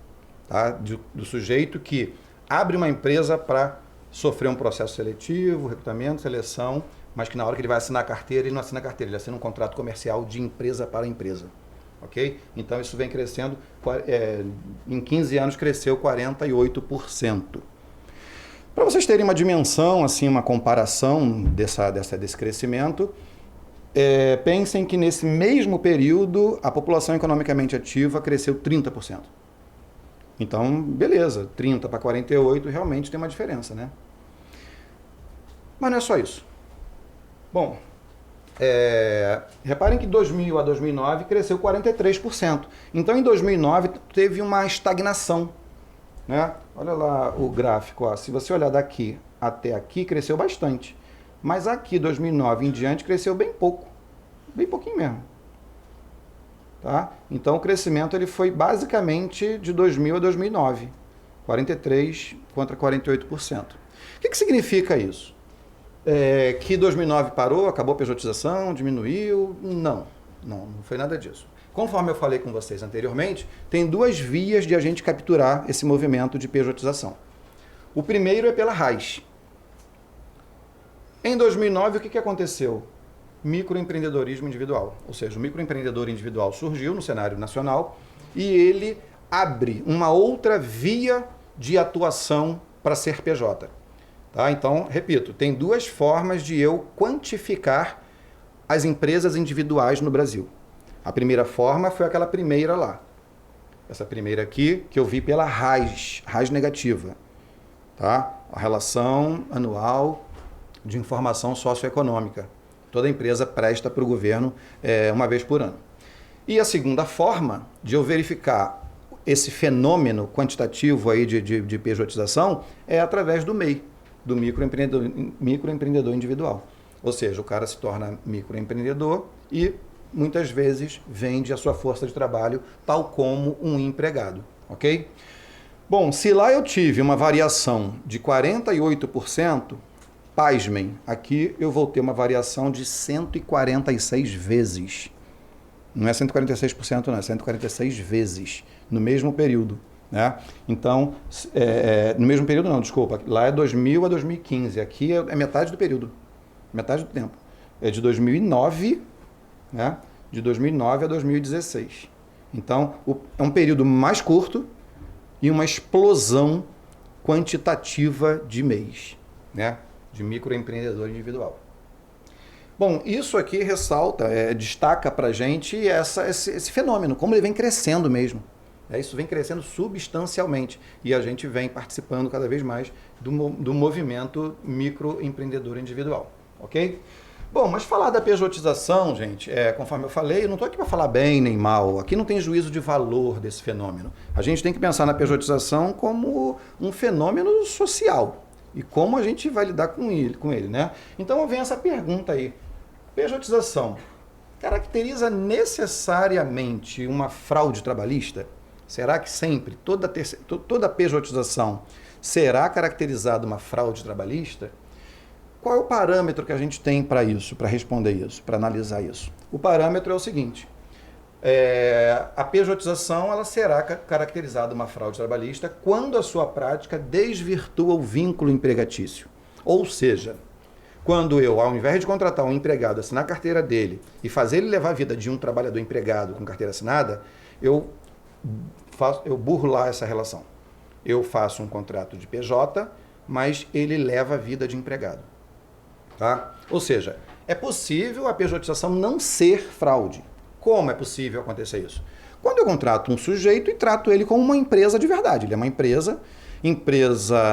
tá? Do sujeito que abre uma empresa para sofrer um processo seletivo, recrutamento, seleção, mas que na hora que ele vai assinar a carteira, ele não assina a carteira, ele assina um contrato comercial de empresa para empresa. Ok? Então isso vem crescendo, em 15 anos cresceu 48%. Para vocês terem uma dimensão, assim, uma comparação desse crescimento, pensem que nesse mesmo período a população economicamente ativa cresceu 30%. Então, beleza, 30 para 48 realmente tem uma diferença, né? Mas não é só isso. Bom, reparem que 2000 a 2009 cresceu 43%. Então, em 2009 teve uma estagnação, né? Olha lá o gráfico, ó. Se você olhar daqui até aqui, cresceu bastante. Mas aqui, 2009 em diante, cresceu bem pouco. Bem pouquinho mesmo. Tá? Então, o crescimento ele foi basicamente de 2000 a 2009. 43% contra 48%. O que significa isso? Que 2009 parou, acabou a pejotização, diminuiu? Não foi nada disso. Conforme eu falei com vocês anteriormente, tem duas vias de a gente capturar esse movimento de pejotização. O primeiro é pela raiz. Em 2009, o que aconteceu? Microempreendedorismo individual. Ou seja, o microempreendedor individual surgiu no cenário nacional e ele abre uma outra via de atuação para ser PJ. Tá? Então, repito, tem duas formas de eu quantificar as empresas individuais no Brasil. A primeira forma foi aquela primeira lá. Essa primeira aqui, que eu vi pela RAS negativa. Tá? A relação anual de informação socioeconômica. Toda empresa presta para o governo uma vez por ano. E a segunda forma de eu verificar esse fenômeno quantitativo aí de pejotização é através do MEI, do microempreendedor individual. Ou seja, o cara se torna microempreendedor e muitas vezes vende a sua força de trabalho tal como um empregado, ok? Bom, se lá eu tive uma variação de 48%, pasmem, aqui eu vou ter uma variação de 146 vezes. Não é 146% não, é 146 vezes no mesmo período. Né? Então, no mesmo período não, desculpa, lá é 2000 a 2015, aqui é metade do período, metade do tempo. É de 2009, né? De 2009 a 2016. Então, é um período mais curto e uma explosão quantitativa de mês, né? De microempreendedor individual. Bom, isso aqui ressalta, destaca para a gente esse fenômeno, como ele vem crescendo mesmo. Isso vem crescendo substancialmente e a gente vem participando cada vez mais do movimento microempreendedor individual, ok? Bom, mas falar da pejotização, gente, conforme eu falei, eu não estou aqui para falar bem nem mal, aqui não tem juízo de valor desse fenômeno. A gente tem que pensar na pejotização como um fenômeno social e como a gente vai lidar com ele, né? Então vem essa pergunta aí, pejotização caracteriza necessariamente uma fraude trabalhista? Será que sempre, toda pejotização será caracterizada uma fraude trabalhista? Qual é o parâmetro que a gente tem para isso, para responder isso, para analisar isso? O parâmetro é o seguinte, a pejotização ela será caracterizada uma fraude trabalhista quando a sua prática desvirtua o vínculo empregatício. Ou seja, quando eu, ao invés de contratar um empregado, assinar a carteira dele e fazer ele levar a vida de um trabalhador empregado com carteira assinada, eu burlo lá essa relação. Eu faço um contrato de PJ, mas ele leva a vida de empregado. Tá? Ou seja, é possível a pejotização não ser fraude. Como é possível acontecer isso? Quando eu contrato um sujeito e trato ele como uma empresa de verdade. Ele é uma empresa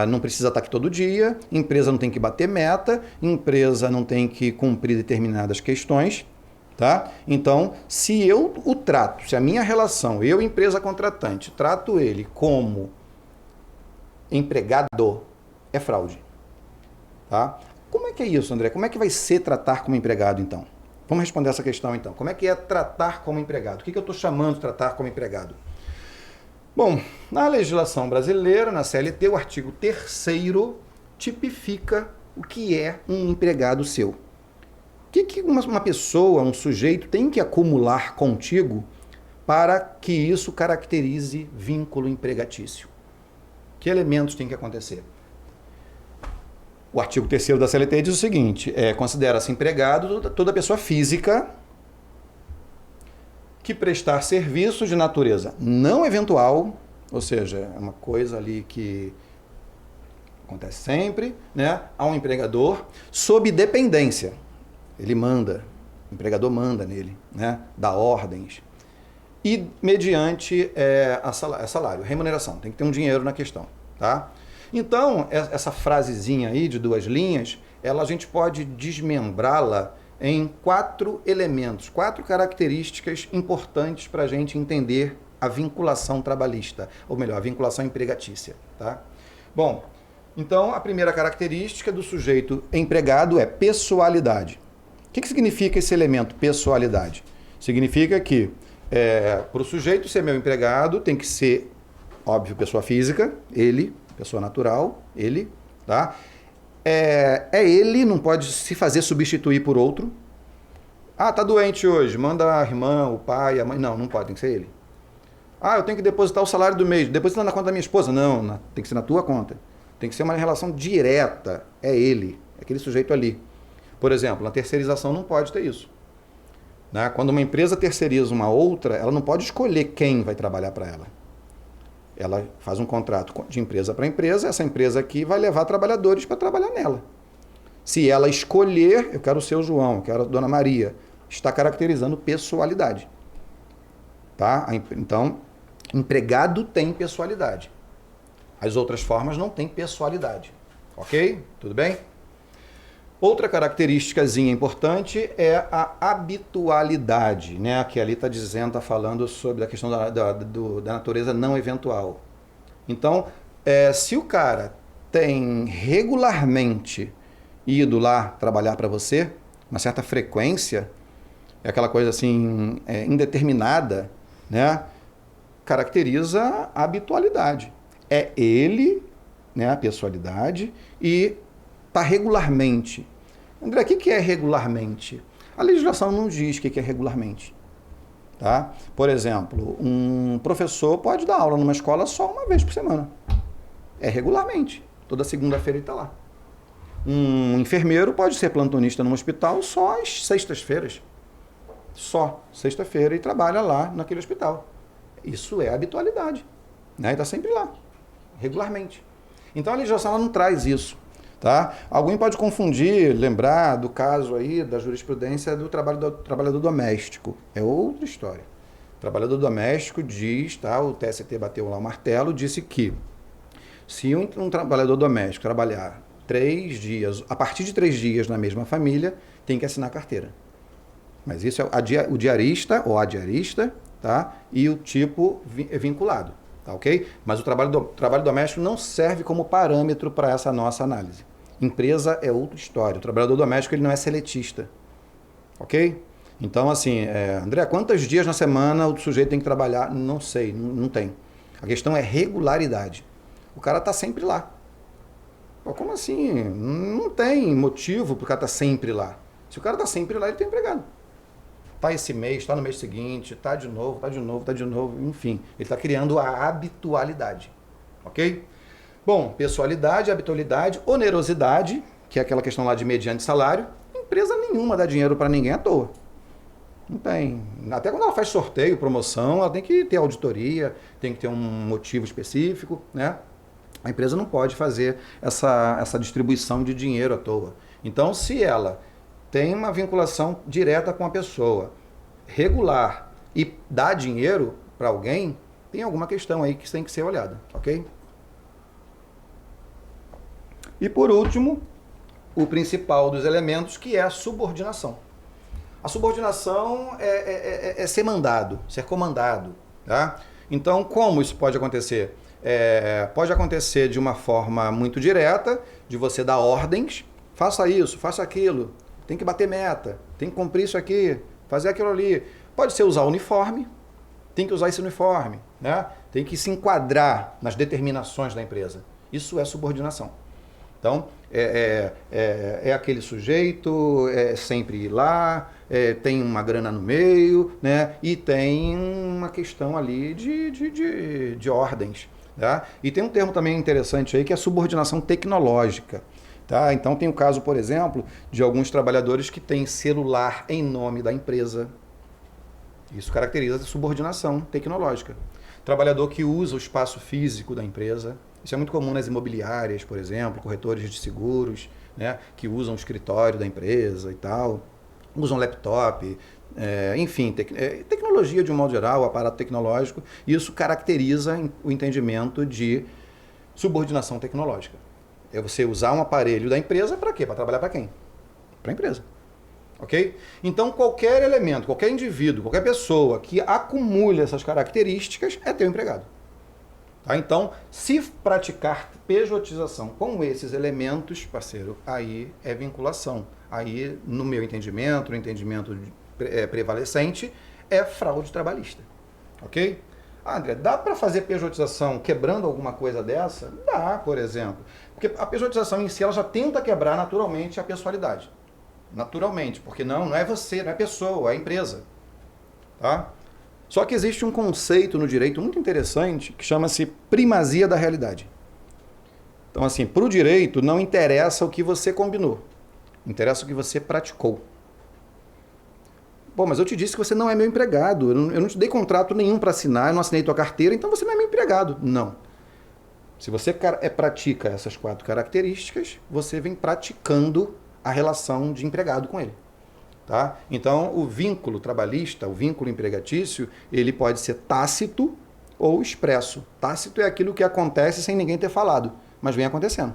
não precisa estar aqui todo dia, empresa não tem que bater meta, empresa não tem que cumprir determinadas questões. Tá? Então, se eu o trato, se a minha relação, eu, empresa contratante, trato ele como empregado, é fraude. Tá? Como é que é isso, André? Como é que vai ser tratar como empregado, então? Vamos responder essa questão, então. Como é que é tratar como empregado? O que eu estou chamando de tratar como empregado? Bom, na legislação brasileira, na CLT, o artigo 3º tipifica o que é um empregado seu. O que uma pessoa, um sujeito tem que acumular contigo para que isso caracterize vínculo empregatício? Que elementos tem que acontecer? O artigo 3º da CLT diz o seguinte, considera-se empregado toda pessoa física que prestar serviço de natureza não eventual, ou seja, é uma coisa ali que acontece sempre, né, a um empregador, sob dependência. Ele manda, o empregador manda nele, né, dá ordens. E mediante salário, remuneração, tem que ter um dinheiro na questão, tá? Então, essa frasezinha aí de 2 linhas, a gente pode desmembrá-la em 4 elementos, 4 características importantes para a gente entender a vinculação trabalhista, ou melhor, a vinculação empregatícia, tá? Bom, então a primeira característica do sujeito empregado é pessoalidade. O que significa esse elemento, pessoalidade? Significa que para o sujeito ser meu empregado tem que ser, óbvio, pessoa física, ele, pessoa natural, ele, tá? Ele, não pode se fazer substituir por outro. Ah, tá doente hoje, manda a irmã, o pai, a mãe. Não pode, tem que ser ele. Ah, eu tenho que depositar o salário do mês, deposita na conta da minha esposa. Não, tem que ser na tua conta. Tem que ser uma relação direta, é ele, é aquele sujeito ali. Por exemplo, na terceirização não pode ter isso. Né? Quando uma empresa terceiriza uma outra, ela não pode escolher quem vai trabalhar para ela. Ela faz um contrato de empresa para empresa, essa empresa aqui vai levar trabalhadores para trabalhar nela. Se ela escolher, eu quero o seu João, eu quero a dona Maria, está caracterizando pessoalidade. Tá? Então, empregado tem pessoalidade. As outras formas não têm pessoalidade. Ok? Tudo bem? Outra característicazinha importante é a habitualidade, né? Que ali está dizendo, está falando sobre a questão da natureza não eventual. Então, se o cara tem regularmente ido lá trabalhar para você, uma certa frequência, é aquela coisa assim, indeterminada, né? Caracteriza a habitualidade. É ele, né, a pessoalidade, e está regularmente. André, o que é regularmente? A legislação não diz o que é regularmente. Tá? Por exemplo, um professor pode dar aula numa escola só uma vez por semana. É regularmente. Toda segunda-feira ele está lá. Um enfermeiro pode ser plantonista num hospital só às sextas-feiras. Só sexta-feira e trabalha lá naquele hospital. Isso é habitualidade. Né? Ele está sempre lá, regularmente. Então a legislação ela não traz isso. Tá? Alguém pode confundir, lembrar do caso aí da jurisprudência do trabalhador doméstico. É outra história. O trabalhador doméstico diz, tá? O TST bateu lá o martelo, disse que se um trabalhador doméstico trabalhar 3 dias, a partir de 3 dias na mesma família, tem que assinar carteira. Mas isso é o diarista ou a diarista, tá? E o tipo vinculado, tá ok? Mas o trabalho doméstico não serve como parâmetro para essa nossa análise. Empresa é outra história. O trabalhador doméstico ele não é seletista, ok? Então, assim, André, quantos dias na semana o sujeito tem que trabalhar? Não sei, não tem. A questão é regularidade. O cara está sempre lá. Pô, como assim? Não tem motivo para o cara estar sempre lá. Se o cara está sempre lá, ele está empregado. Está esse mês, está no mês seguinte, está de novo, enfim. Ele está criando a habitualidade, ok? Bom, pessoalidade, habitualidade, onerosidade, que é aquela questão lá de mediante salário. Empresa nenhuma dá dinheiro para ninguém à toa. Não tem. Até quando ela faz sorteio, promoção, ela tem que ter auditoria, tem que ter um motivo específico, né? A empresa não pode fazer essa distribuição de dinheiro à toa. Então, se ela tem uma vinculação direta com a pessoa, regular, e dá dinheiro para alguém, tem alguma questão aí que tem que ser olhada, ok? E por último, o principal dos elementos, que é a subordinação. A subordinação é ser mandado, ser comandado, tá? Então, como isso pode acontecer? Pode acontecer de uma forma muito direta, de você dar ordens, faça isso, faça aquilo, tem que bater meta, tem que cumprir isso aqui, fazer aquilo ali. Pode ser usar uniforme, tem que usar esse uniforme, né? Tem que se enquadrar nas determinações da empresa. Isso é subordinação. Então, é aquele sujeito, sempre ir lá, tem uma grana no meio, né? E tem uma questão ali de ordens. Tá? E tem um termo também interessante aí que é a subordinação tecnológica. Tá? Então tem o caso, por exemplo, de alguns trabalhadores que têm celular em nome da empresa. Isso caracteriza a subordinação tecnológica. Trabalhador que usa o espaço físico da empresa. Isso é muito comum nas imobiliárias, por exemplo, corretores de seguros, né, que usam o escritório da empresa e tal, usam laptop, enfim, tecnologia de um modo geral, aparato tecnológico. Isso caracteriza o entendimento de subordinação tecnológica. É você usar um aparelho da empresa para quê? Para trabalhar para quem? Para a empresa. Ok? Então, qualquer elemento, qualquer indivíduo, qualquer pessoa que acumule essas características é teu empregado. Tá? Então, se praticar pejotização com esses elementos, parceiro, aí é vinculação. Aí, no meu entendimento, no entendimento prevalecente, é fraude trabalhista. Ok? Ah, André, dá para fazer pejotização quebrando alguma coisa dessa? Dá, por exemplo. Porque a pejotização em si, ela já tenta quebrar naturalmente a pessoalidade. Naturalmente, porque não é você, não é pessoa, é a empresa. Tá? Só que existe um conceito no direito muito interessante que chama-se primazia da realidade. Então, assim, para o direito não interessa o que você combinou, interessa o que você praticou. Bom, mas eu te disse que você não é meu empregado, eu não te dei contrato nenhum para assinar, eu não assinei tua carteira, então você não é meu empregado. Não. Se você pratica essas 4 características, você vem praticando a relação de empregado com ele. Tá? Então, o vínculo trabalhista, o vínculo empregatício, ele pode ser tácito ou expresso. Tácito é aquilo que acontece sem ninguém ter falado, mas vem acontecendo.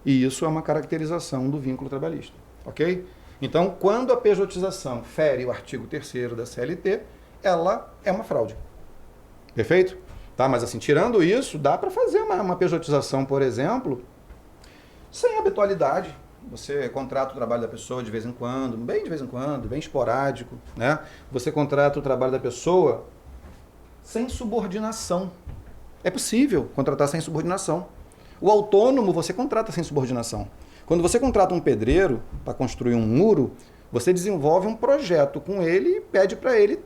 E isso é uma caracterização do vínculo trabalhista. Ok? Então, quando a pejotização fere o artigo 3º da CLT, ela é uma fraude. Perfeito? Tá? Mas assim, tirando isso, dá para fazer uma pejotização, por exemplo, sem habitualidade. Você contrata o trabalho da pessoa de vez em quando, bem esporádico, né? Você contrata o trabalho da pessoa sem subordinação. É possível contratar sem subordinação. O autônomo você contrata sem subordinação. Quando você contrata um pedreiro para construir um muro, você desenvolve um projeto com ele e pede para ele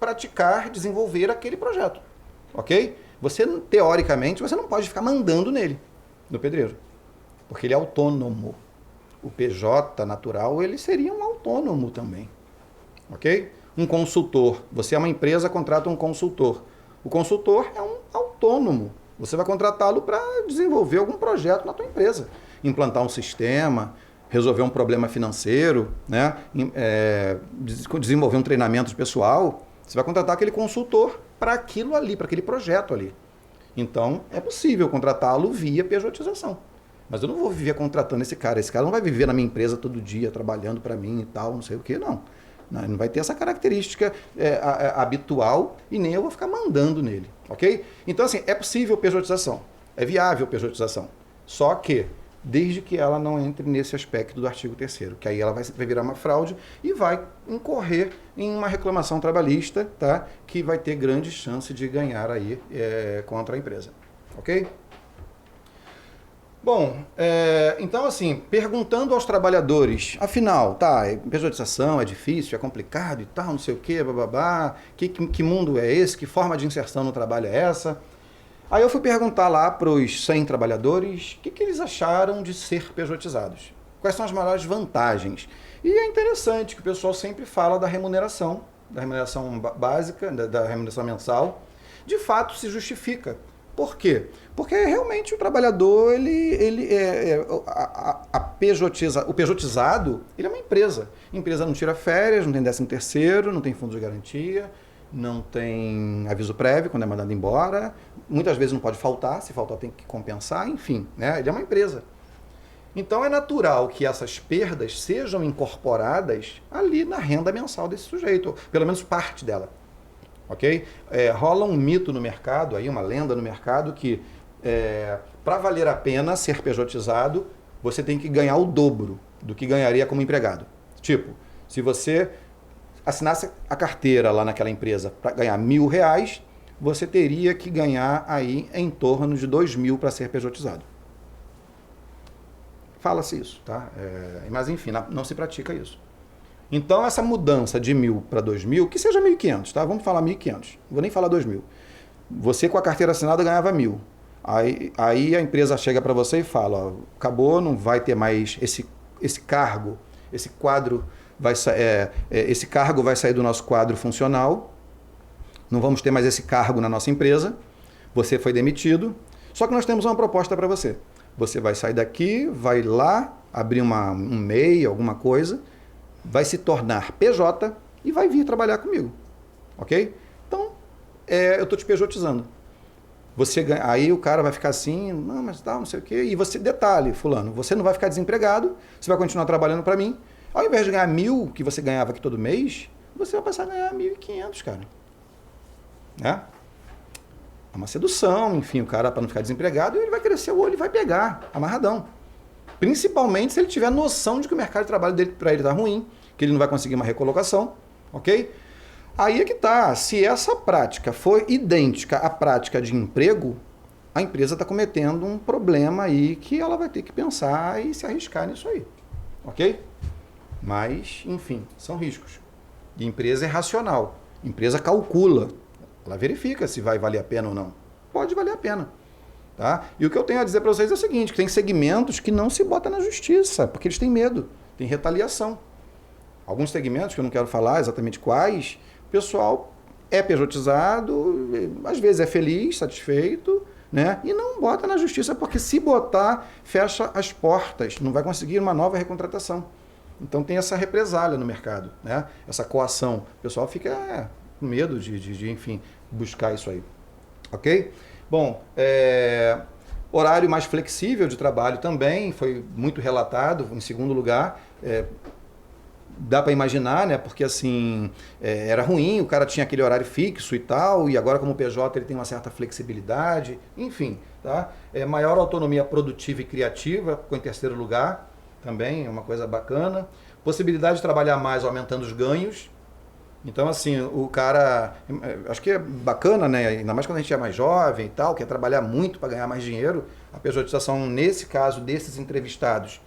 praticar, desenvolver aquele projeto. Ok? Você, teoricamente, você não pode ficar mandando nele, no pedreiro. Porque ele é autônomo. O PJ natural, ele seria um autônomo também. Ok? Um consultor. Você é uma empresa, contrata um consultor. O consultor é um autônomo. Você vai contratá-lo para desenvolver algum projeto na tua empresa. implantar um sistema, resolver um problema financeiro, né? Desenvolver um treinamento pessoal, você vai contratar aquele consultor para aquilo ali, para aquele projeto ali. Então, é possível contratá-lo via pejotização. Mas eu não vou viver contratando esse cara. Esse cara não vai viver na minha empresa todo dia, trabalhando para mim e tal, não sei o que, não. Não vai ter essa característica habitual e nem eu vou ficar mandando nele, ok? Então, assim, é possível pejotização. É viável pejotização. Só que, desde que ela não entre nesse aspecto do artigo 3º, que aí ela vai virar uma fraude e vai incorrer em uma reclamação trabalhista, tá? Que vai ter grande chance de ganhar aí contra a empresa, ok? Bom, então assim, perguntando aos trabalhadores, afinal, tá, pejotização é difícil, é complicado e tal, não sei o quê, bababá, que mundo é esse, que forma de inserção no trabalho é essa? Aí eu fui perguntar lá para os 100 trabalhadores o que eles acharam de ser pejotizados. Quais são as maiores vantagens? E é interessante que o pessoal sempre fala da remuneração básica, da remuneração mensal. De fato, se justifica. Por quê? Porque realmente o trabalhador, o pejotizado, ele é uma empresa. A empresa não tira férias, não tem 13º, não tem fundo de garantia, não tem aviso prévio quando é mandado embora, muitas vezes não pode faltar, se faltar tem que compensar, enfim, né? Ele é uma empresa. Então é natural que essas perdas sejam incorporadas ali na renda mensal desse sujeito, ou pelo menos parte dela. Ok? Rola um mito no mercado, aí, uma lenda no mercado, que para valer a pena ser pejotizado, você tem que ganhar o dobro do que ganharia como empregado. Tipo, se você assinasse a carteira lá naquela empresa para ganhar R$1.000, você teria que ganhar aí em torno de 2.000 para ser pejotizado. Fala-se isso, tá? Mas enfim, não se pratica isso. Então, essa mudança de 1.000 para 2.000, que seja 1.500, tá? Vamos falar 1.500, não vou nem falar 2.000. Você com a carteira assinada ganhava 1.000. Aí a empresa chega para você e fala, ó, acabou, não vai ter mais esse cargo, esse quadro, esse cargo vai sair do nosso quadro funcional, não vamos ter mais esse cargo na nossa empresa, você foi demitido, só que nós temos uma proposta para você. Você vai sair daqui, vai lá, abrir um MEI, alguma coisa, vai se tornar PJ e vai vir trabalhar comigo, ok? Então, eu estou te pejotizando. Aí o cara vai ficar assim, não, mas tal, não sei o quê, e você, detalhe, fulano, você não vai ficar desempregado, você vai continuar trabalhando para mim, ao invés de ganhar 1.000 que você ganhava aqui todo mês, você vai passar a ganhar 1.500, cara. Né? É uma sedução, enfim, o cara, para não ficar desempregado, ele vai crescer o olho e vai pegar, amarradão. Principalmente se ele tiver noção de que o mercado de trabalho dele para ele está ruim, que ele não vai conseguir uma recolocação, ok? Aí é que tá, se essa prática for idêntica à prática de emprego, a empresa está cometendo um problema aí que ela vai ter que pensar e se arriscar nisso aí, ok? Mas, enfim, são riscos. E empresa é racional, empresa calcula, ela verifica se vai valer a pena ou não. Pode valer a pena. Tá? E o que eu tenho a dizer para vocês é o seguinte, que tem segmentos que não se bota na justiça, porque eles têm medo, tem retaliação. Alguns segmentos, que eu não quero falar exatamente quais, o pessoal é pejotizado, às vezes é feliz, satisfeito, né? E não bota na justiça, porque se botar, fecha as portas, não vai conseguir uma nova recontratação. Então tem essa represália no mercado, né? Essa coação. O pessoal fica com medo de, enfim, buscar isso aí. Ok? Bom, horário mais flexível de trabalho também foi muito relatado. Em segundo lugar, dá para imaginar, né? Porque assim, era ruim, o cara tinha aquele horário fixo e tal, e agora como PJ ele tem uma certa flexibilidade, enfim, tá? Maior autonomia produtiva e criativa, ficou em terceiro lugar, também é uma coisa bacana. Possibilidade de trabalhar mais aumentando os ganhos. Então, assim, o cara, acho que é bacana, né? Ainda mais quando a gente é mais jovem e tal, quer trabalhar muito para ganhar mais dinheiro. A pejotização, nesse caso, desses entrevistados,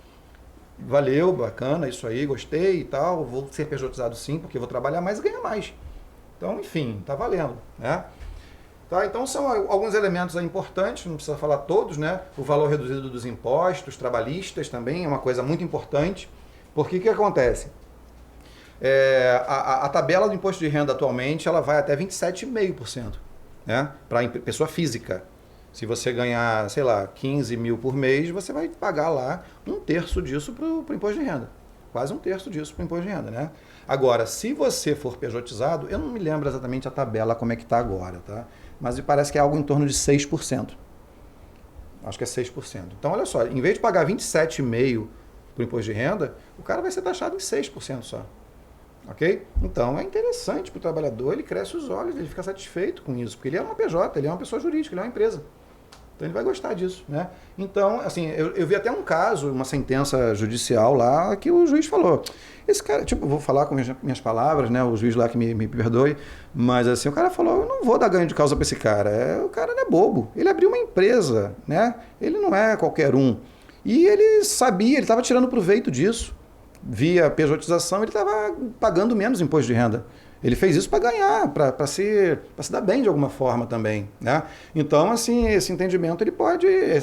valeu, bacana, isso aí, gostei e tal, vou ser pejotizado sim, porque vou trabalhar mais e ganhar mais. Então, enfim, tá valendo, né? Tá, então, são alguns elementos importantes, não precisa falar todos, né? O valor reduzido dos impostos trabalhistas também é uma coisa muito importante, porque o que acontece? A tabela do imposto de renda atualmente ela vai até 27,5%, né, para pessoa física. Se você ganhar, sei lá, 15 mil por mês, você vai pagar lá um terço disso para o imposto de renda. Quase um terço disso para o imposto de renda, né? Agora, se você for pejotizado, eu não me lembro exatamente a tabela como é que está agora, tá? Mas me parece que é algo em torno de 6%. Acho que é 6%. Então, olha só, em vez de pagar 27,5% para o imposto de renda, o cara vai ser taxado em 6% só. Ok? Então, é interessante para o trabalhador, ele cresce os olhos, ele fica satisfeito com isso, porque ele é uma PJ, ele é uma pessoa jurídica, ele é uma empresa. Então ele vai gostar disso, né? Então, assim, eu vi até um caso, uma sentença judicial lá, que o juiz falou, esse cara, tipo, eu vou falar com minhas palavras, né? O juiz lá que me perdoe, mas assim, o cara falou, eu não vou dar ganho de causa para esse cara, o cara não é bobo, ele abriu uma empresa, né? Ele não é qualquer um. E ele sabia, ele estava tirando proveito disso. Via pejotização, ele estava pagando menos imposto de renda. Ele fez isso para ganhar, para se dar bem de alguma forma também, né? Então, assim, esse entendimento,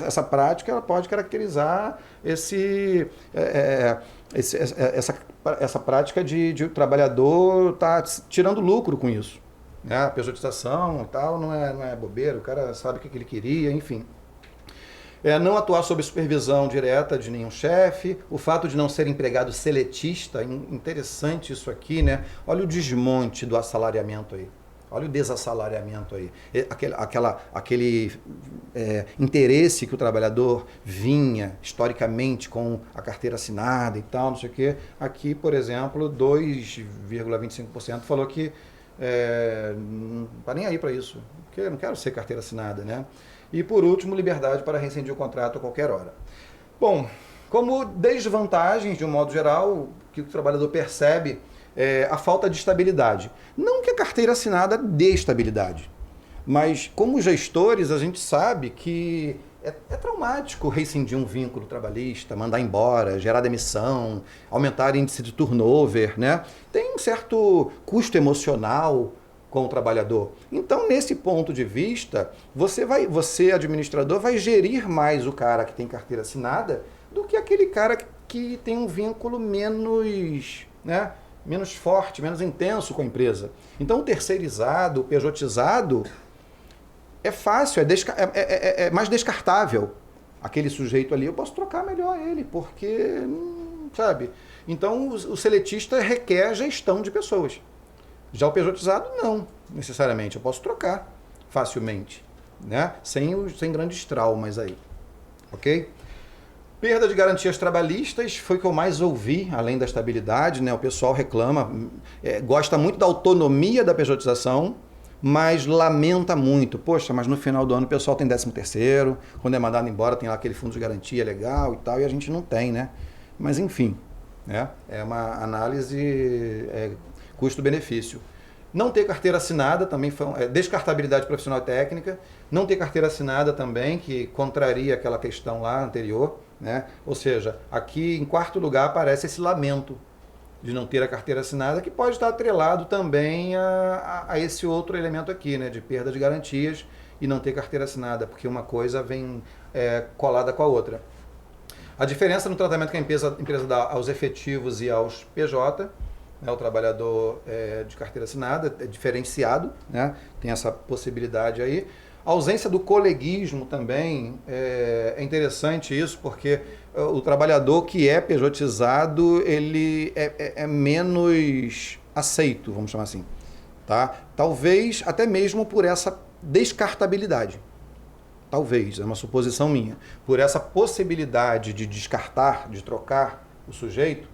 essa prática, ela pode caracterizar essa prática de o trabalhador estar tirando lucro com isso, né? A pejotização e tal não é bobeira, o cara sabe o que ele queria, enfim. Não atuar sob supervisão direta de nenhum chefe, o fato de não ser empregado seletista, interessante isso aqui, né? Olha o desmonte do assalariamento aí, olha o desassalariamento aí, aquele interesse que o trabalhador vinha historicamente com a carteira assinada e tal, não sei o quê. Aqui, por exemplo, 2,25% falou que não está nem aí para isso, porque eu não quero ser carteira assinada, né? E, por último, liberdade para rescindir o contrato a qualquer hora. Bom, como desvantagens, de um modo geral, que o trabalhador percebe a falta de estabilidade. Não que a carteira assinada dê estabilidade, mas como gestores a gente sabe que é traumático rescindir um vínculo trabalhista, mandar embora, gerar demissão, aumentar o índice de turnover, né? Tem um certo custo emocional com o trabalhador. Então, nesse ponto de vista, você, administrador, vai gerir mais o cara que tem carteira assinada do que aquele cara que tem um vínculo menos, né, menos forte, menos intenso com a empresa. Então, o terceirizado, o pejotizado, é fácil, é mais descartável. Aquele sujeito ali, eu posso trocar melhor ele, porque, sabe? Então, o seletista requer gestão de pessoas. Já o pejotizado, não, necessariamente. Eu posso trocar facilmente, né? Sem grandes traumas aí, ok? Perda de garantias trabalhistas foi o que eu mais ouvi, além da estabilidade, né? O pessoal reclama, gosta muito da autonomia da pejotização, mas lamenta muito. Poxa, mas no final do ano o pessoal tem 13º, quando é mandado embora tem lá aquele fundo de garantia legal e tal, e a gente não tem, né? Mas enfim, né? É uma análise custo-benefício. Não ter carteira assinada também foi descartabilidade profissional e técnica. Não ter carteira assinada também, que contraria aquela questão lá anterior, né? Ou seja, aqui em quarto lugar aparece esse lamento de não ter a carteira assinada, que pode estar atrelado também a esse outro elemento aqui, né? De perda de garantias e não ter carteira assinada, porque uma coisa vem colada com a outra. A diferença no tratamento que a empresa dá aos efetivos e aos PJ, o trabalhador de carteira assinada é diferenciado, né? Tem essa possibilidade aí. A ausência do coleguismo também é interessante isso, porque o trabalhador que é pejotizado, ele é menos aceito, vamos chamar assim, tá? Talvez até mesmo por essa descartabilidade. Talvez, é uma suposição minha. Por essa possibilidade de descartar, de trocar o sujeito,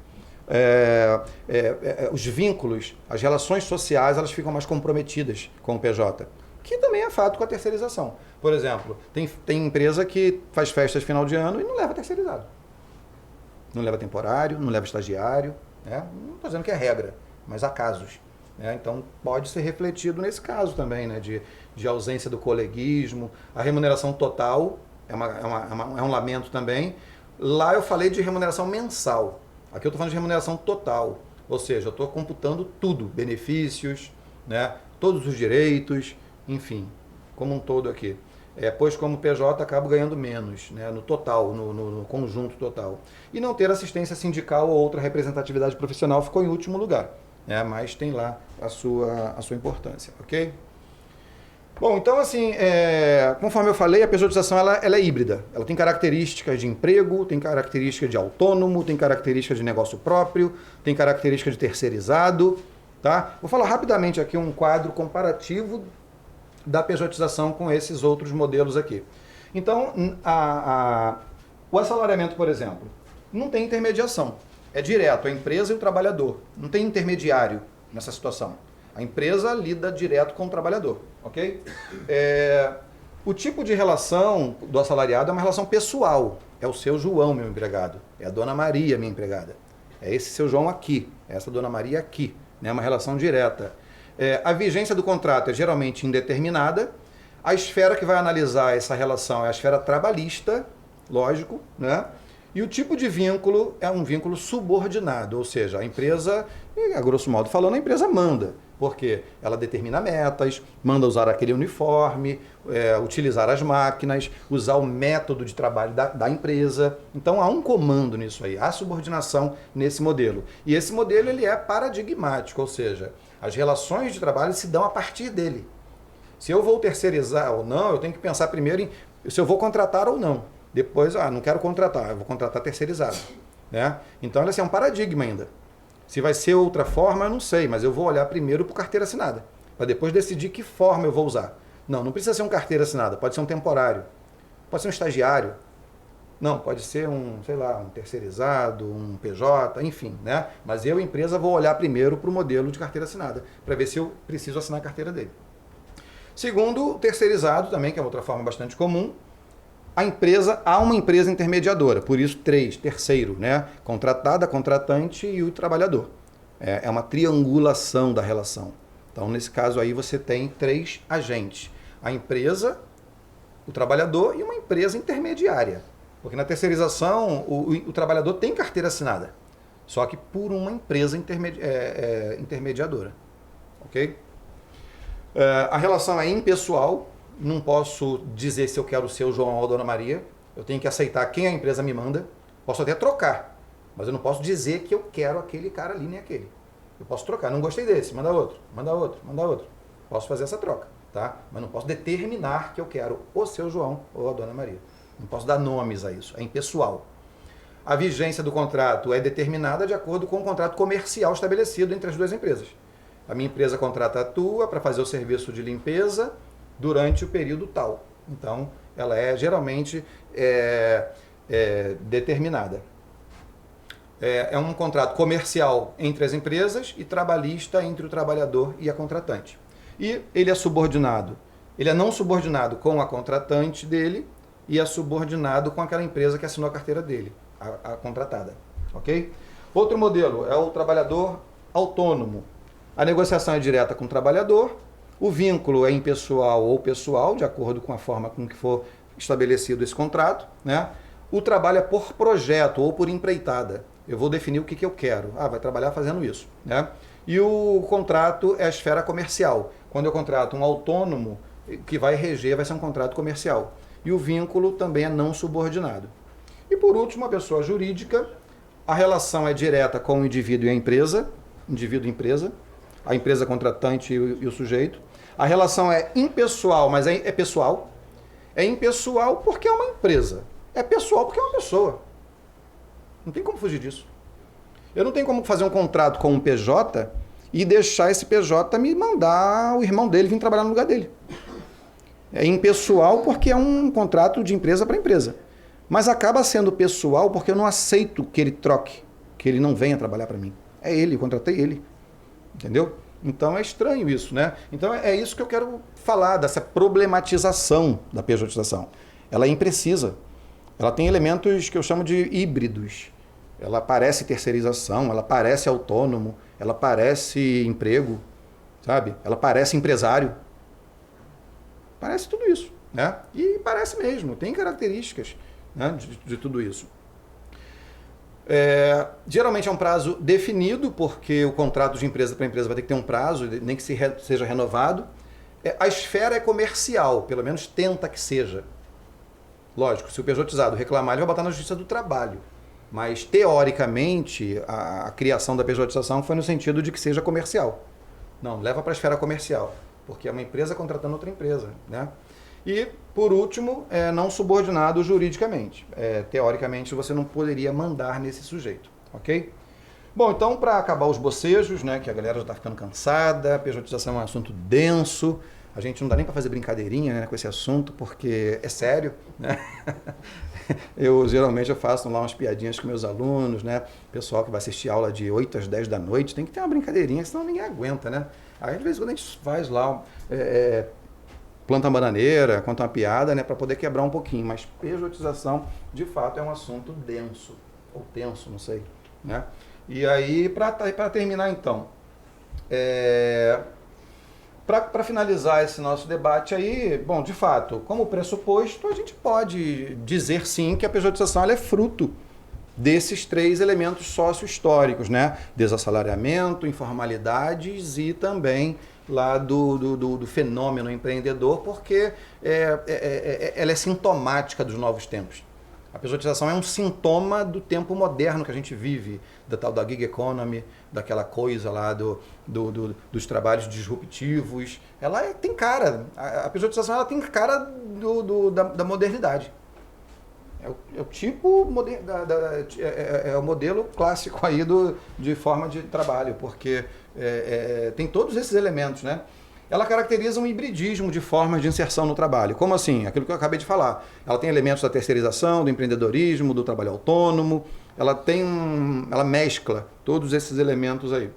os vínculos, as relações sociais, elas ficam mais comprometidas com o PJ, que também é fato com a terceirização. Por exemplo, tem empresa que faz festas de final de ano e não leva terceirizado. Não leva temporário, não leva estagiário, né? Não estou dizendo que é regra, mas há casos, né? Então pode ser refletido nesse caso também, né? De ausência do coleguismo. A remuneração total é um lamento também. Lá eu falei de remuneração mensal. Aqui eu estou falando de remuneração total, ou seja, eu estou computando tudo, benefícios, né, todos os direitos, enfim, como um todo aqui. Pois como PJ acabo ganhando menos, né, no total, no conjunto total. E não ter assistência sindical ou outra representatividade profissional ficou em último lugar, né, mas tem lá a sua importância, ok? Bom, então assim, conforme eu falei, a pejotização ela é híbrida. Ela tem características de emprego, tem características de autônomo, tem características de negócio próprio, tem características de terceirizado, tá? Vou falar rapidamente aqui um quadro comparativo da pejotização com esses outros modelos aqui. Então, o assalariamento, por exemplo, não tem intermediação. É direto, a empresa e o trabalhador. Não tem intermediário nessa situação. A empresa lida direto com o trabalhador, ok? O tipo de relação do assalariado é uma relação pessoal. É o seu João, meu empregado. É a dona Maria, minha empregada. É esse seu João aqui. É essa dona Maria aqui. É uma relação direta. A vigência do contrato é geralmente indeterminada. A esfera que vai analisar essa relação é a esfera trabalhista, lógico, né? E o tipo de vínculo é um vínculo subordinado, ou seja, a empresa, a grosso modo falando, a empresa manda, porque ela determina metas, manda usar aquele uniforme, utilizar as máquinas, usar o método de trabalho da empresa. Então há um comando nisso aí, há subordinação nesse modelo. E esse modelo ele é paradigmático, ou seja, as relações de trabalho se dão a partir dele. Se eu vou terceirizar ou não, eu tenho que pensar primeiro em se eu vou contratar ou não. Depois, não quero contratar, eu vou contratar terceirizado. Né? Então, assim, é um paradigma ainda. Se vai ser outra forma, eu não sei, mas eu vou olhar primeiro para carteira assinada, para depois decidir que forma eu vou usar. Não precisa ser um carteira assinada, pode ser um temporário, pode ser um estagiário, não, pode ser um, sei lá, um terceirizado, um PJ, enfim, né? Mas eu, empresa, vou olhar primeiro para o modelo de carteira assinada, para ver se eu preciso assinar a carteira dele. Segundo, o terceirizado também, que é outra forma bastante comum, há uma empresa intermediadora, por isso terceiro, né? Contratada, contratante e o trabalhador. É uma triangulação da relação. Então, nesse caso aí, você tem 3 agentes. A empresa, o trabalhador e uma empresa intermediária. Porque na terceirização, o trabalhador tem carteira assinada, só que por uma empresa intermediadora. Ok? A relação é impessoal. Não posso dizer se eu quero ser o João ou a Dona Maria. Eu tenho que aceitar quem a empresa me manda. Posso até trocar, mas eu não posso dizer que eu quero aquele cara ali nem aquele. Eu posso trocar. Não gostei desse, manda outro, manda outro, manda outro. Posso fazer essa troca, tá? Mas não posso determinar que eu quero o seu João ou a Dona Maria. Não posso dar nomes a isso. É impessoal. A vigência do contrato é determinada de acordo com o contrato comercial estabelecido entre as 2 empresas. A minha empresa contrata a tua para fazer o serviço de limpeza durante o período tal. Então, ela é geralmente determinada. É um contrato comercial entre as empresas e trabalhista entre o trabalhador e a contratante. E ele é subordinado. Ele é não subordinado com a contratante dele e é subordinado com aquela empresa que assinou a carteira dele, a contratada. Ok? Outro modelo é o trabalhador autônomo. A negociação é direta com o trabalhador. O vínculo é impessoal ou pessoal, de acordo com a forma com que for estabelecido esse contrato. Né? O trabalho é por projeto ou por empreitada. Eu vou definir o que eu quero. Vai trabalhar fazendo isso. Né? E o contrato é a esfera comercial. Quando eu contrato um autônomo, que vai reger, vai ser um contrato comercial. E o vínculo também é não subordinado. E por último, a pessoa jurídica. A relação é direta com o indivíduo e a empresa. Indivíduo e empresa. A empresa contratante e o sujeito. A relação é impessoal, mas é pessoal. É impessoal porque é uma empresa. É pessoal porque é uma pessoa. Não tem como fugir disso. Eu não tenho como fazer um contrato com um PJ e deixar esse PJ me mandar o irmão dele vir trabalhar no lugar dele. É impessoal porque é um contrato de empresa para empresa. Mas acaba sendo pessoal porque eu não aceito que ele troque, que ele não venha trabalhar para mim. É ele, eu contratei ele. Entendeu? Então é estranho isso, né? Então é isso que eu quero falar, dessa problematização da pejotização. Ela é imprecisa. Ela tem elementos que eu chamo de híbridos. Ela parece terceirização, ela parece autônomo, ela parece emprego, sabe? Ela parece empresário. Parece tudo isso, né? E parece mesmo, tem características, né, de tudo isso. Geralmente é um prazo definido, porque o contrato de empresa para empresa vai ter que ter um prazo, nem que seja renovado. A esfera é comercial, pelo menos tenta que seja. Lógico, se o pejotizado reclamar, ele vai botar na Justiça do Trabalho. Mas, teoricamente, a criação da pejotização foi no sentido de que seja comercial. Não, leva para a esfera comercial. porque é uma empresa contratando outra empresa, né? E, por último, não subordinado juridicamente. Teoricamente, você não poderia mandar nesse sujeito, ok? Bom, então, para acabar os bocejos, né, que a galera já está ficando cansada, a pejotização é um assunto denso, a gente não dá nem para fazer brincadeirinha, né, com esse assunto, porque é sério, né? Geralmente eu faço lá umas piadinhas com meus alunos, né? Pessoal que vai assistir aula de 8 às 10 da noite, tem que ter uma brincadeirinha, senão ninguém aguenta, né? Aí, de vez em quando, a gente faz lá, planta uma bananeira, conta uma piada, né, para poder quebrar um pouquinho. Mas pejotização, de fato, é um assunto denso, ou tenso, não sei, né? E aí, para terminar, então, para finalizar esse nosso debate aí, bom, de fato, como pressuposto, a gente pode dizer sim que a pejotização ela é fruto desses 3 elementos sócio-históricos, né? Desassalariamento, informalidades e também lá do fenômeno empreendedor, porque ela é sintomática dos novos tempos. A pejotização é um sintoma do tempo moderno que a gente vive, da tal da gig economy, daquela coisa lá dos trabalhos disruptivos. Ela tem cara, a pejotização ela tem cara da modernidade. É o tipo, o modelo clássico aí de forma de trabalho, porque tem todos esses elementos, né? Ela caracteriza um hibridismo de formas de inserção no trabalho. Como assim? Aquilo que eu acabei de falar. Ela tem elementos da terceirização, do empreendedorismo, do trabalho autônomo. Ela mescla todos esses elementos aí.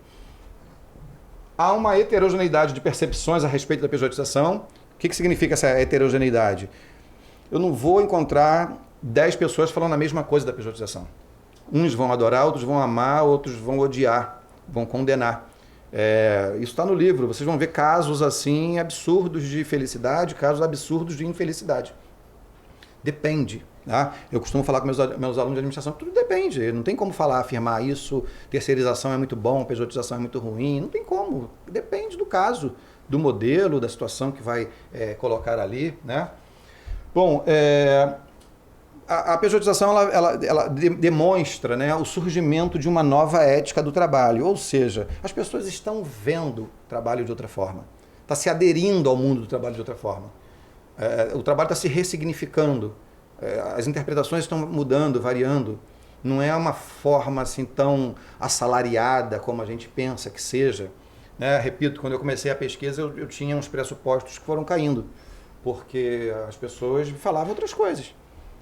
Há uma heterogeneidade de percepções a respeito da pejotização. O que significa essa heterogeneidade? Eu não vou encontrar 10 pessoas falando a mesma coisa da pejotização. Uns vão adorar, outros vão amar, outros vão odiar, vão condenar. Isso está no livro, vocês vão ver casos assim absurdos de felicidade, casos absurdos de infelicidade. Depende. Tá? Eu costumo falar com meus alunos de administração, tudo depende, não tem como afirmar isso, terceirização é muito bom, pejotização é muito ruim, não tem como, depende do caso, do modelo, da situação que vai colocar ali, né? Bom, a pejotização ela demonstra, né, o surgimento de uma nova ética do trabalho, ou seja, as pessoas estão vendo o trabalho de outra forma, está se aderindo ao mundo do trabalho de outra forma. O trabalho está se ressignificando, as interpretações estão mudando, variando, não é uma forma assim tão assalariada como a gente pensa que seja, né? Repito, quando eu comecei a pesquisa eu tinha uns pressupostos que foram caindo, porque as pessoas falavam outras coisas.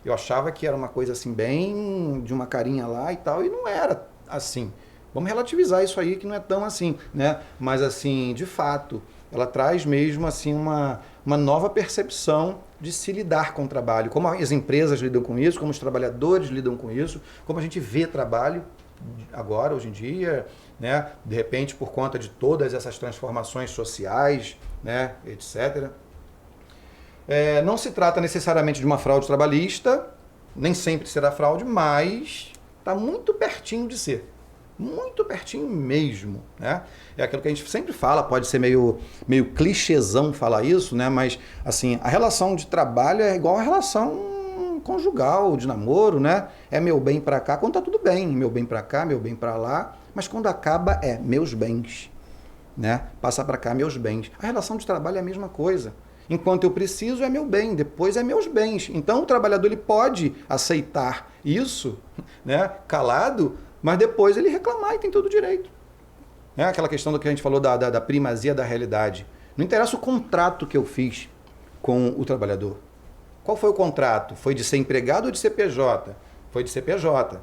Eu achava que era uma coisa assim, bem de uma carinha lá e tal, e não era assim. Vamos relativizar isso aí, que não é tão assim, né? Mas assim, de fato, ela traz mesmo assim uma nova percepção de se lidar com o trabalho. Como as empresas lidam com isso, como os trabalhadores lidam com isso, como a gente vê trabalho agora, hoje em dia, né? De repente, por conta de todas essas transformações sociais, né? Etc. Não se trata necessariamente de uma fraude trabalhista, nem sempre será fraude, mas está muito pertinho de ser. Muito pertinho mesmo, né? É aquilo que a gente sempre fala, pode ser meio clichêzão falar isso, né? Mas, assim, a relação de trabalho é igual a relação conjugal, de namoro, né? É meu bem pra cá, quando tá tudo bem, meu bem pra cá, meu bem pra lá, mas quando acaba é meus bens, né? Passa pra cá, meus bens. A relação de trabalho é a mesma coisa. Enquanto eu preciso, é meu bem, depois é meus bens. Então, o trabalhador ele pode aceitar isso, né, calado, mas depois ele reclamar e tem todo o direito. Aquela questão do que a gente falou da primazia da realidade. Não interessa o contrato que eu fiz com o trabalhador. Qual foi o contrato? Foi de ser empregado ou de ser PJ? Foi de ser PJ.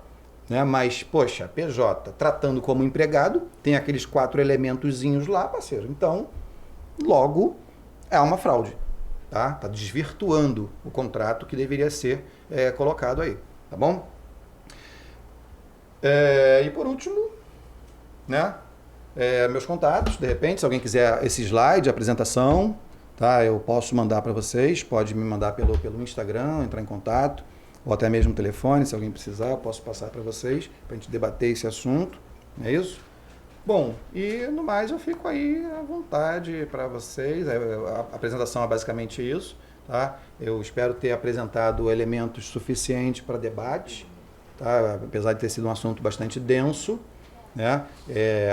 Né? Mas, poxa, PJ, tratando como empregado, tem aqueles 4 elementozinhos lá, parceiro. Então, logo, é uma fraude. Tá desvirtuando o contrato que deveria ser colocado aí. Tá bom? E por último, né? Meus contatos, de repente, se alguém quiser esse slide de apresentação, tá? Eu posso mandar para vocês, pode me mandar pelo Instagram, entrar em contato, ou até mesmo telefone, se alguém precisar, eu posso passar para vocês, para a gente debater esse assunto, não é isso? Bom, e no mais eu fico aí à vontade para vocês, a apresentação é basicamente isso, tá? Eu espero ter apresentado elementos suficientes para debate, tá? Apesar de ter sido um assunto bastante denso, né?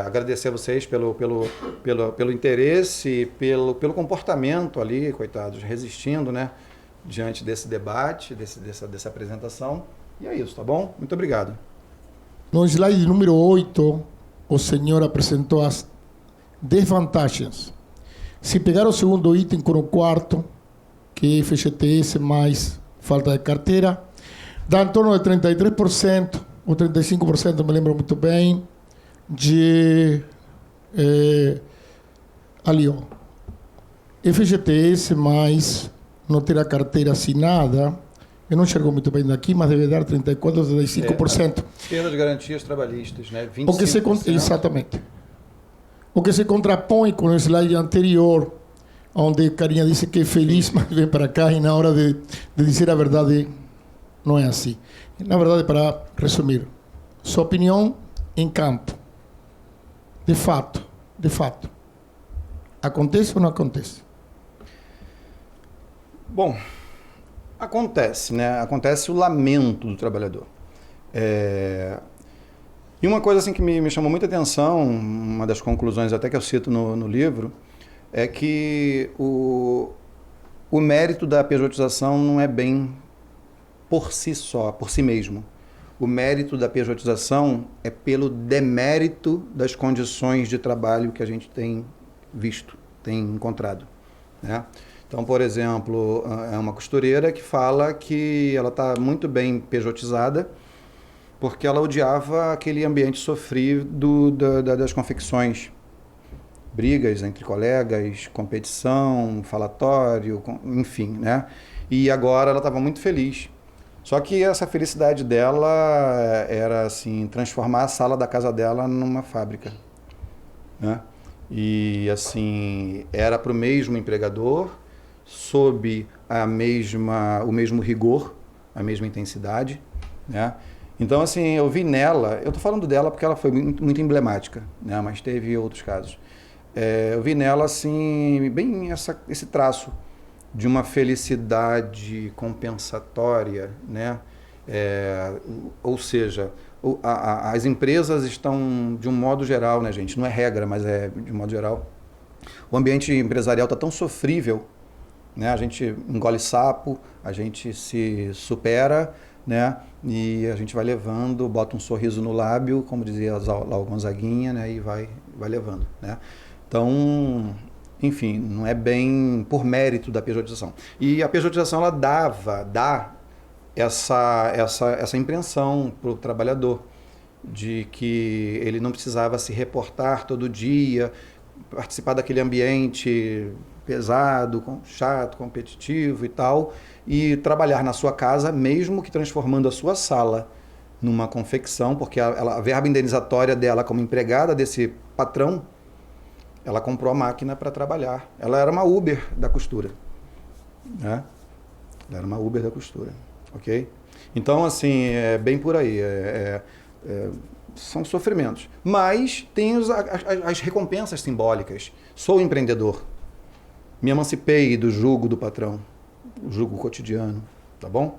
Agradecer a vocês pelo interesse, pelo comportamento ali, coitados, resistindo, né? Diante desse debate, dessa apresentação. E é isso, tá bom? Muito obrigado. No slide número 8, o senhor apresentou as desvantagens. Se pegar o segundo item com o quarto, que é FGTS mais falta de carteira, dá em torno de 33%, ou 35%, me lembro muito bem, de ali, ó, FGTS mais não ter a carteira assinada. Eu não enxergo muito bem daqui, mas deve dar 34%, 35%. Perda de garantias trabalhistas, né? 25%. Exatamente. O que se contrapõe com o slide anterior, onde Carinha disse que é feliz, mas vem para cá e na hora de dizer a verdade não é assim. Na verdade, para resumir, sua opinião em campo, de fato, acontece ou não acontece? Bom, acontece, né? Acontece o lamento do trabalhador. E uma coisa assim que me chamou muita atenção, uma das conclusões até que eu cito no livro, é que o mérito da pejotização não é bem por si só, por si mesmo. O mérito da pejotização é pelo demérito das condições de trabalho que a gente tem visto, tem encontrado, né? Então, por exemplo, é uma costureira que fala que ela está muito bem pejotizada porque ela odiava aquele ambiente sofrido das confecções. Brigas entre colegas, competição, falatório, enfim, né? E agora ela estava muito feliz. Só que essa felicidade dela era, assim, transformar a sala da casa dela numa fábrica, né? E, assim, era para o mesmo empregador, sob o mesmo rigor, a mesma intensidade, né? Então, assim, eu vi nela, eu estou falando dela porque ela foi muito emblemática, né? Mas teve outros casos. Eu vi nela, assim, bem esse traço de uma felicidade compensatória, né? Ou seja, as empresas estão, de um modo geral, né, gente? Não é regra, mas é de um modo geral. O ambiente empresarial está tão sofrível, né? A gente engole sapo, a gente se supera, né? E a gente vai levando, bota um sorriso no lábio, como dizia lá o Gonzaguinha, né? E vai levando, né? Então, enfim, não é bem por mérito da pejotização. E a pejotização, ela dá essa impressão para o trabalhador de que ele não precisava se reportar todo dia, participar daquele ambiente pesado, chato, competitivo e tal, e trabalhar na sua casa, mesmo que transformando a sua sala numa confecção, porque a verba indenizatória dela como empregada desse patrão, ela comprou a máquina para trabalhar. Ela era uma Uber da costura, né? Ela era uma Uber da costura, ok? Então, assim, é bem por aí. São sofrimentos. Mas tem as recompensas simbólicas. Sou empreendedor. Me emancipei do jugo do patrão, o jugo cotidiano, tá bom?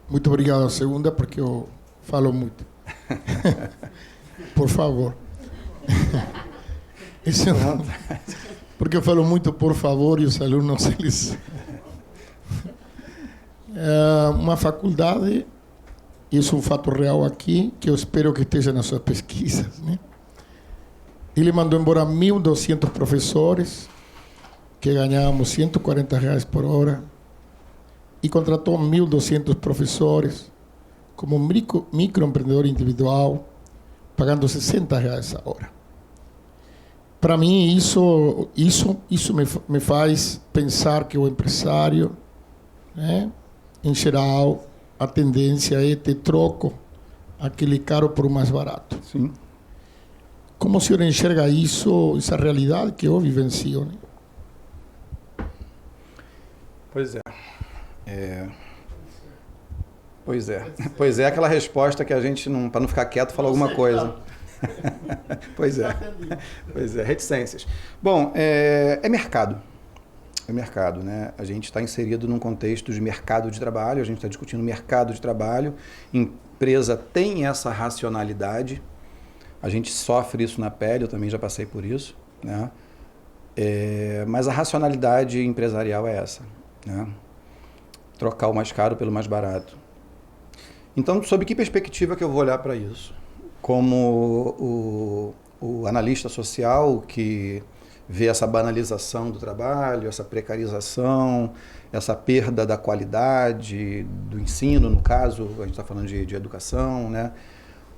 Muito obrigado. A segunda, porque eu falo muito. Por favor. Isso, porque eu falo muito por favor e os alunos, eles... uma faculdade, isso é um fato real aqui, que eu espero que esteja nas suas pesquisas, né? Ele mandou embora 1.200 professores, que ganhávamos R$140 por hora, e contratou 1.200 professores como microempreendedor individual, pagando R$60 a hora. Para mim, isso me faz pensar que o empresário, né, em geral, a tendência é ter troco aquele caro por o mais barato. Sim. Como o senhor enxerga isso, essa realidade que eu vivencio, né? Pois é aquela resposta que a gente, para não ficar quieto, fala alguma coisa. Pois é, reticências. Bom, é mercado, né? A gente está inserido num contexto de mercado de trabalho, a gente está discutindo mercado de trabalho, empresa tem essa racionalidade, A gente sofre isso na pele, eu também já passei por isso, né? Mas a racionalidade empresarial é essa, né? Trocar o mais caro pelo mais barato. Então, sob que perspectiva que eu vou olhar para isso? Como o analista social que vê essa banalização do trabalho, essa precarização, essa perda da qualidade do ensino, no caso, a gente está falando de educação, né?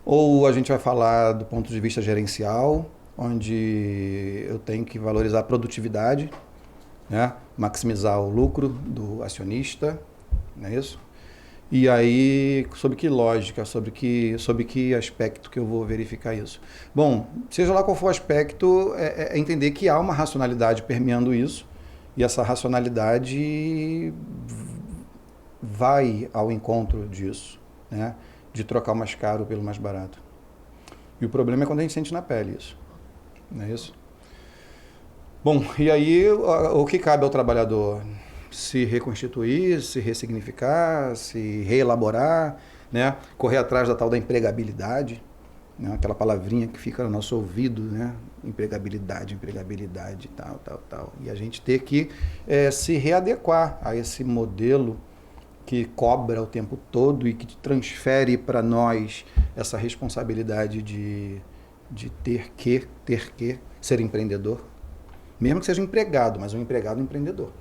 Ou a gente vai falar do ponto de vista gerencial, onde eu tenho que valorizar a produtividade, né? Maximizar o lucro do acionista, não é isso? E aí, sob que lógica, sob que aspecto que eu vou verificar isso? Bom, seja lá qual for o aspecto, é entender que há uma racionalidade permeando isso, e essa racionalidade vai ao encontro disso, né? De trocar o mais caro pelo mais barato. E o problema é quando a gente sente na pele isso, não é isso? Bom, e aí o que cabe ao trabalhador? Se reconstituir, se ressignificar, se reelaborar, né? Correr atrás da tal da empregabilidade, né? Aquela palavrinha que fica no nosso ouvido, né? Empregabilidade, tal. E a gente ter que se readequar a esse modelo que cobra o tempo todo e que transfere para nós essa responsabilidade de ter que ser empreendedor, mesmo que seja empregado, mas um empregado empreendedor.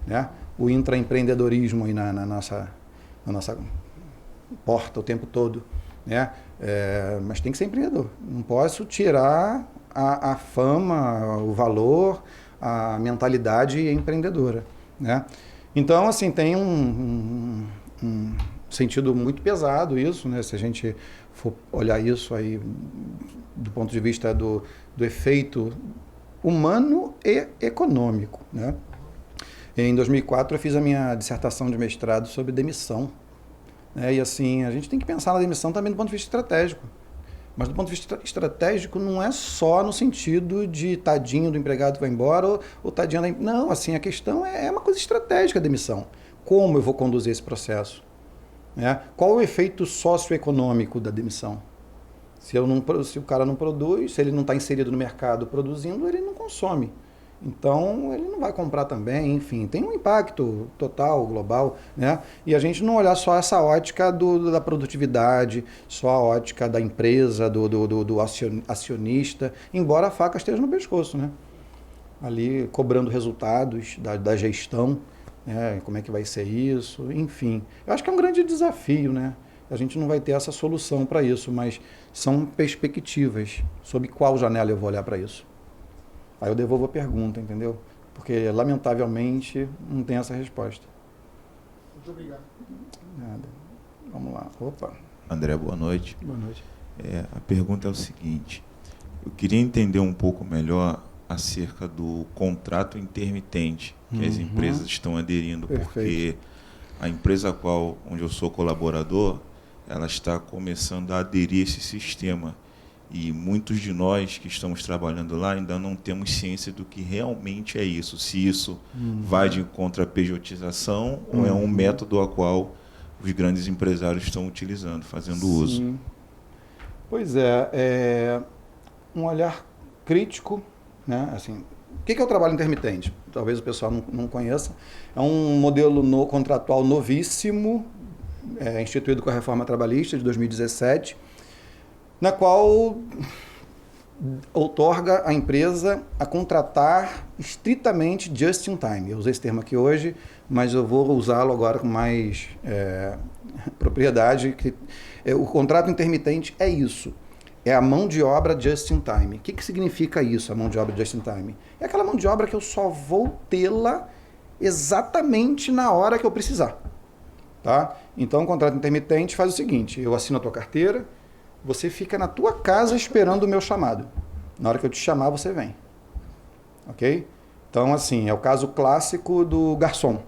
Né? O intraempreendedorismo aí na nossa porta o tempo todo, né? Mas tem que ser empreendedor. Não posso tirar a fama, o valor, a mentalidade empreendedora, né? Então, assim, tem um sentido muito pesado isso, né? Se a gente for olhar isso aí do ponto de vista do efeito humano e econômico, né? Em 2004 eu fiz a minha dissertação de mestrado sobre demissão, né? E assim, a gente tem que pensar na demissão também do ponto de vista estratégico. Mas do ponto de vista estratégico não é só no sentido de tadinho do empregado que vai embora ou tadinho da... Não, assim, a questão é uma coisa estratégica a demissão. Como eu vou conduzir esse processo? Né? Qual o efeito socioeconômico da demissão? Se o cara não produz, se ele não está inserido no mercado produzindo, ele não consome. Então, ele não vai comprar também, enfim, tem um impacto total, global, né? E a gente não olhar só essa ótica da produtividade, só a ótica da empresa, do acionista, embora a faca esteja no pescoço, né? Ali cobrando resultados da gestão, né? Como é que vai ser isso, enfim. Eu acho que é um grande desafio, né? A gente não vai ter essa solução para isso, mas são perspectivas. Sob qual janela eu vou olhar para isso? Aí eu devolvo a pergunta, entendeu? Porque, lamentavelmente, não tem essa resposta. Muito obrigado. Nada. Vamos lá. Opa. André, boa noite. Boa noite. A pergunta é o seguinte. Eu queria entender um pouco melhor acerca do contrato intermitente que as empresas estão aderindo. Perfeito. Porque a empresa onde eu sou colaborador, ela está começando a aderir a esse sistema. E muitos de nós que estamos trabalhando lá ainda não temos ciência do que realmente é isso. Se isso vai de encontro à pejotização ou é um método a qual os grandes empresários estão utilizando, fazendo uso. Pois é um olhar crítico, né? Assim, o que é o trabalho intermitente? Talvez o pessoal não conheça. É um modelo contratual novíssimo, instituído com a Reforma Trabalhista de 2017, na qual outorga a empresa a contratar estritamente just in time. Eu usei esse termo aqui hoje, mas eu vou usá-lo agora com mais propriedade. O contrato intermitente é isso. É a mão de obra just in time. O que significa isso, a mão de obra just in time? É aquela mão de obra que eu só vou tê-la exatamente na hora que eu precisar. Tá? Então, o contrato intermitente faz o seguinte: eu assino a tua carteira, você fica na tua casa esperando o meu chamado. Na hora que eu te chamar, você vem. Ok? Então, assim, é o caso clássico do garçom.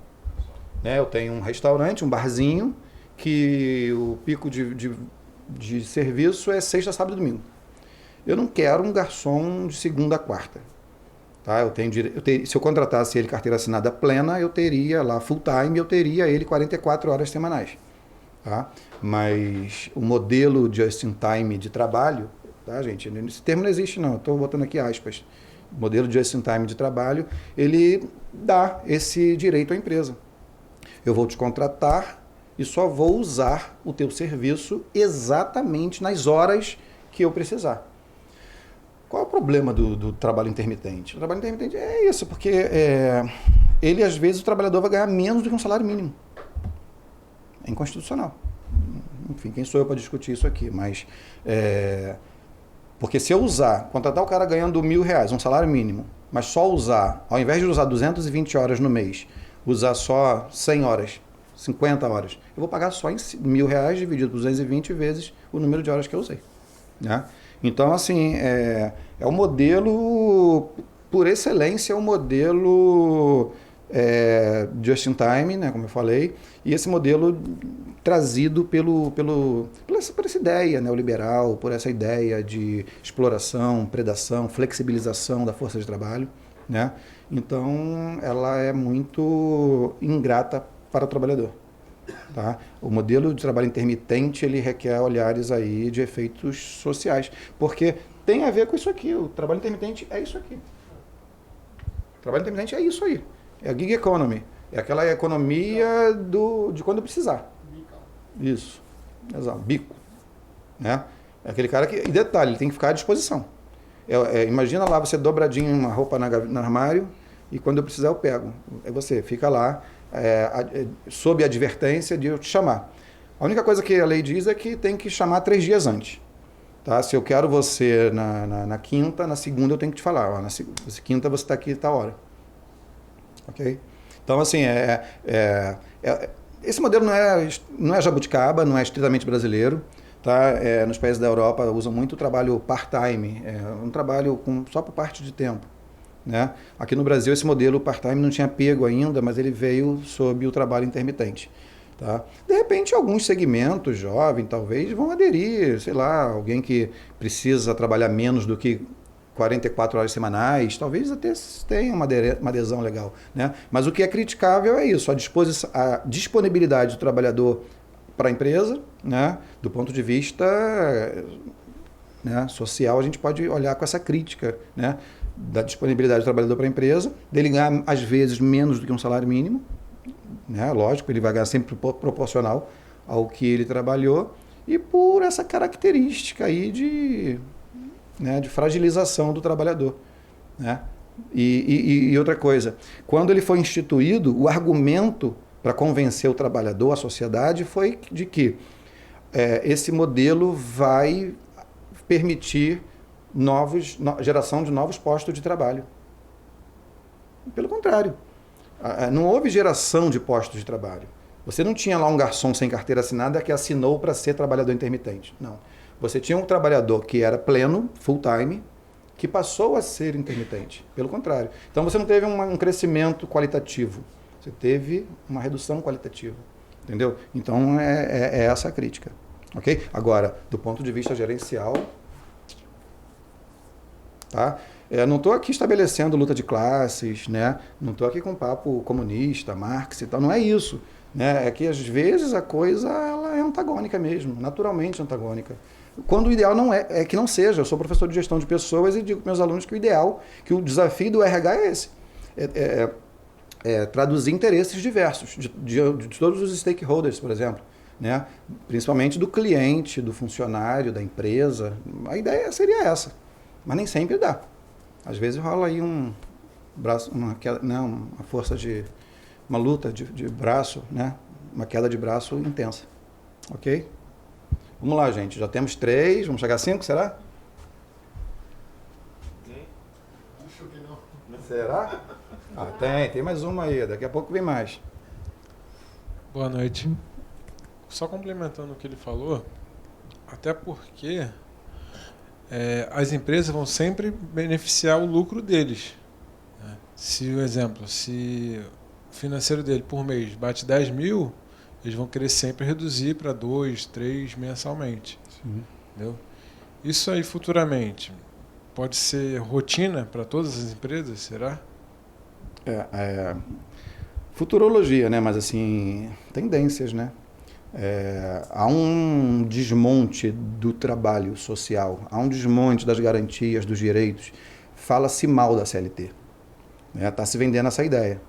Eu tenho um restaurante, um barzinho, que o pico de serviço é sexta, sábado e domingo. Eu não quero um garçom de segunda a quarta. Tá? Se eu contratasse ele carteira assinada plena, eu teria lá full time, eu teria ele 44 horas semanais. Tá? Mas o modelo just in time de trabalho tá, gente? Esse termo não existe, não. Estou botando aqui aspas. O modelo just-in-time de trabalho, ele dá esse direito à empresa. Eu vou te contratar e só vou usar o teu serviço exatamente nas horas que eu precisar. Qual é o problema do trabalho intermitente? O trabalho intermitente é isso, porque ele, às vezes, o trabalhador vai ganhar menos do que um salário mínimo. É inconstitucional. Enfim, quem sou eu para discutir isso aqui? Mas, porque se eu contratar o cara ganhando R$1.000, um salário mínimo, mas só usar, ao invés de usar 220 horas no mês, usar só 100 horas, 50 horas, eu vou pagar só em R$1.000 dividido por 220 vezes o número de horas que eu usei. Né? Então, assim, é um modelo, por excelência, é um modelo just in time, né, como eu falei, e esse modelo trazido por essa ideia neoliberal, por essa ideia de exploração, predação, flexibilização da força de trabalho. Né? Então, ela é muito ingrata para o trabalhador. Tá? O modelo de trabalho intermitente, ele requer olhares aí de efeitos sociais, porque tem a ver com isso aqui. O trabalho intermitente é isso aqui. O trabalho intermitente é isso aí. É a gig economy. É aquela economia de quando precisar. Isso. Exato. Bico. Né? É aquele cara que... E detalhe, ele tem que ficar à disposição. Imagina lá você dobradinho uma roupa no armário e quando eu precisar eu pego. Aí você fica lá sob a advertência de eu te chamar. A única coisa que a lei diz é que tem que chamar 3 dias antes. Tá? Se eu quero você na quinta, na segunda eu tenho que te falar. Ó, na quinta você está aqui a tal hora. Ok? Então, assim, esse modelo não é jabuticaba, não é estritamente brasileiro. Tá? Nos países da Europa usam muito o trabalho part-time, um trabalho só por parte de tempo. Né? Aqui no Brasil esse modelo part-time não tinha pego ainda, mas ele veio sob o trabalho intermitente. Tá? De repente alguns segmentos jovens talvez vão aderir, sei lá, alguém que precisa trabalhar menos do que 44 horas semanais, talvez até tenha uma adesão legal. Né? Mas o que é criticável é isso, a disponibilidade do trabalhador para a empresa, né? Do ponto de vista né, social, a gente pode olhar com essa crítica, né? Da disponibilidade do trabalhador para a empresa, dele ganhar, às vezes, menos do que um salário mínimo, né? Lógico, ele vai ganhar sempre proporcional ao que ele trabalhou, e por essa característica aí de fragilização do trabalhador. Né? E outra coisa, quando ele foi instituído, o argumento para convencer o trabalhador, a sociedade, foi de que esse modelo vai permitir geração de novos postos de trabalho. Pelo contrário, não houve geração de postos de trabalho. Você não tinha lá um garçom sem carteira assinada que assinou para ser trabalhador intermitente. Não. Você tinha um trabalhador que era pleno, full-time, que passou a ser intermitente. Pelo contrário. Então você não teve um crescimento qualitativo. Você teve uma redução qualitativa. Entendeu? Então é essa a crítica. Ok? Agora, do ponto de vista gerencial, tá? Não estou aqui estabelecendo luta de classes, né? Não estou aqui com papo comunista, Marx e tal, não é isso. Né? É que às vezes a coisa ela é antagônica mesmo, naturalmente antagônica. Quando o ideal não é que não seja. Eu sou professor de gestão de pessoas e digo para meus alunos que o desafio do RH é esse. Traduzir interesses diversos, de todos os stakeholders, por exemplo. Né? Principalmente do cliente, do funcionário, da empresa. A ideia seria essa. Mas nem sempre dá. Às vezes rola aí uma luta de braço, né? Uma queda de braço intensa. Ok? Vamos lá, gente. Já temos 3, vamos chegar a 5, será? Acho que não. Será? Tem mais uma aí, daqui a pouco vem mais. Boa noite. Só complementando o que ele falou, até porque as empresas vão sempre beneficiar o lucro deles. Né? Se o financeiro dele por mês bate 10 mil, eles vão querer sempre reduzir para 2, 3 mensalmente. Sim. Entendeu? Isso aí futuramente pode ser rotina para todas as empresas, será? Futurologia, né? Mas assim, tendências, né? Há um desmonte do trabalho social, há um desmonte das garantias, dos direitos. Fala-se mal da CLT. Está se vendendo essa ideia.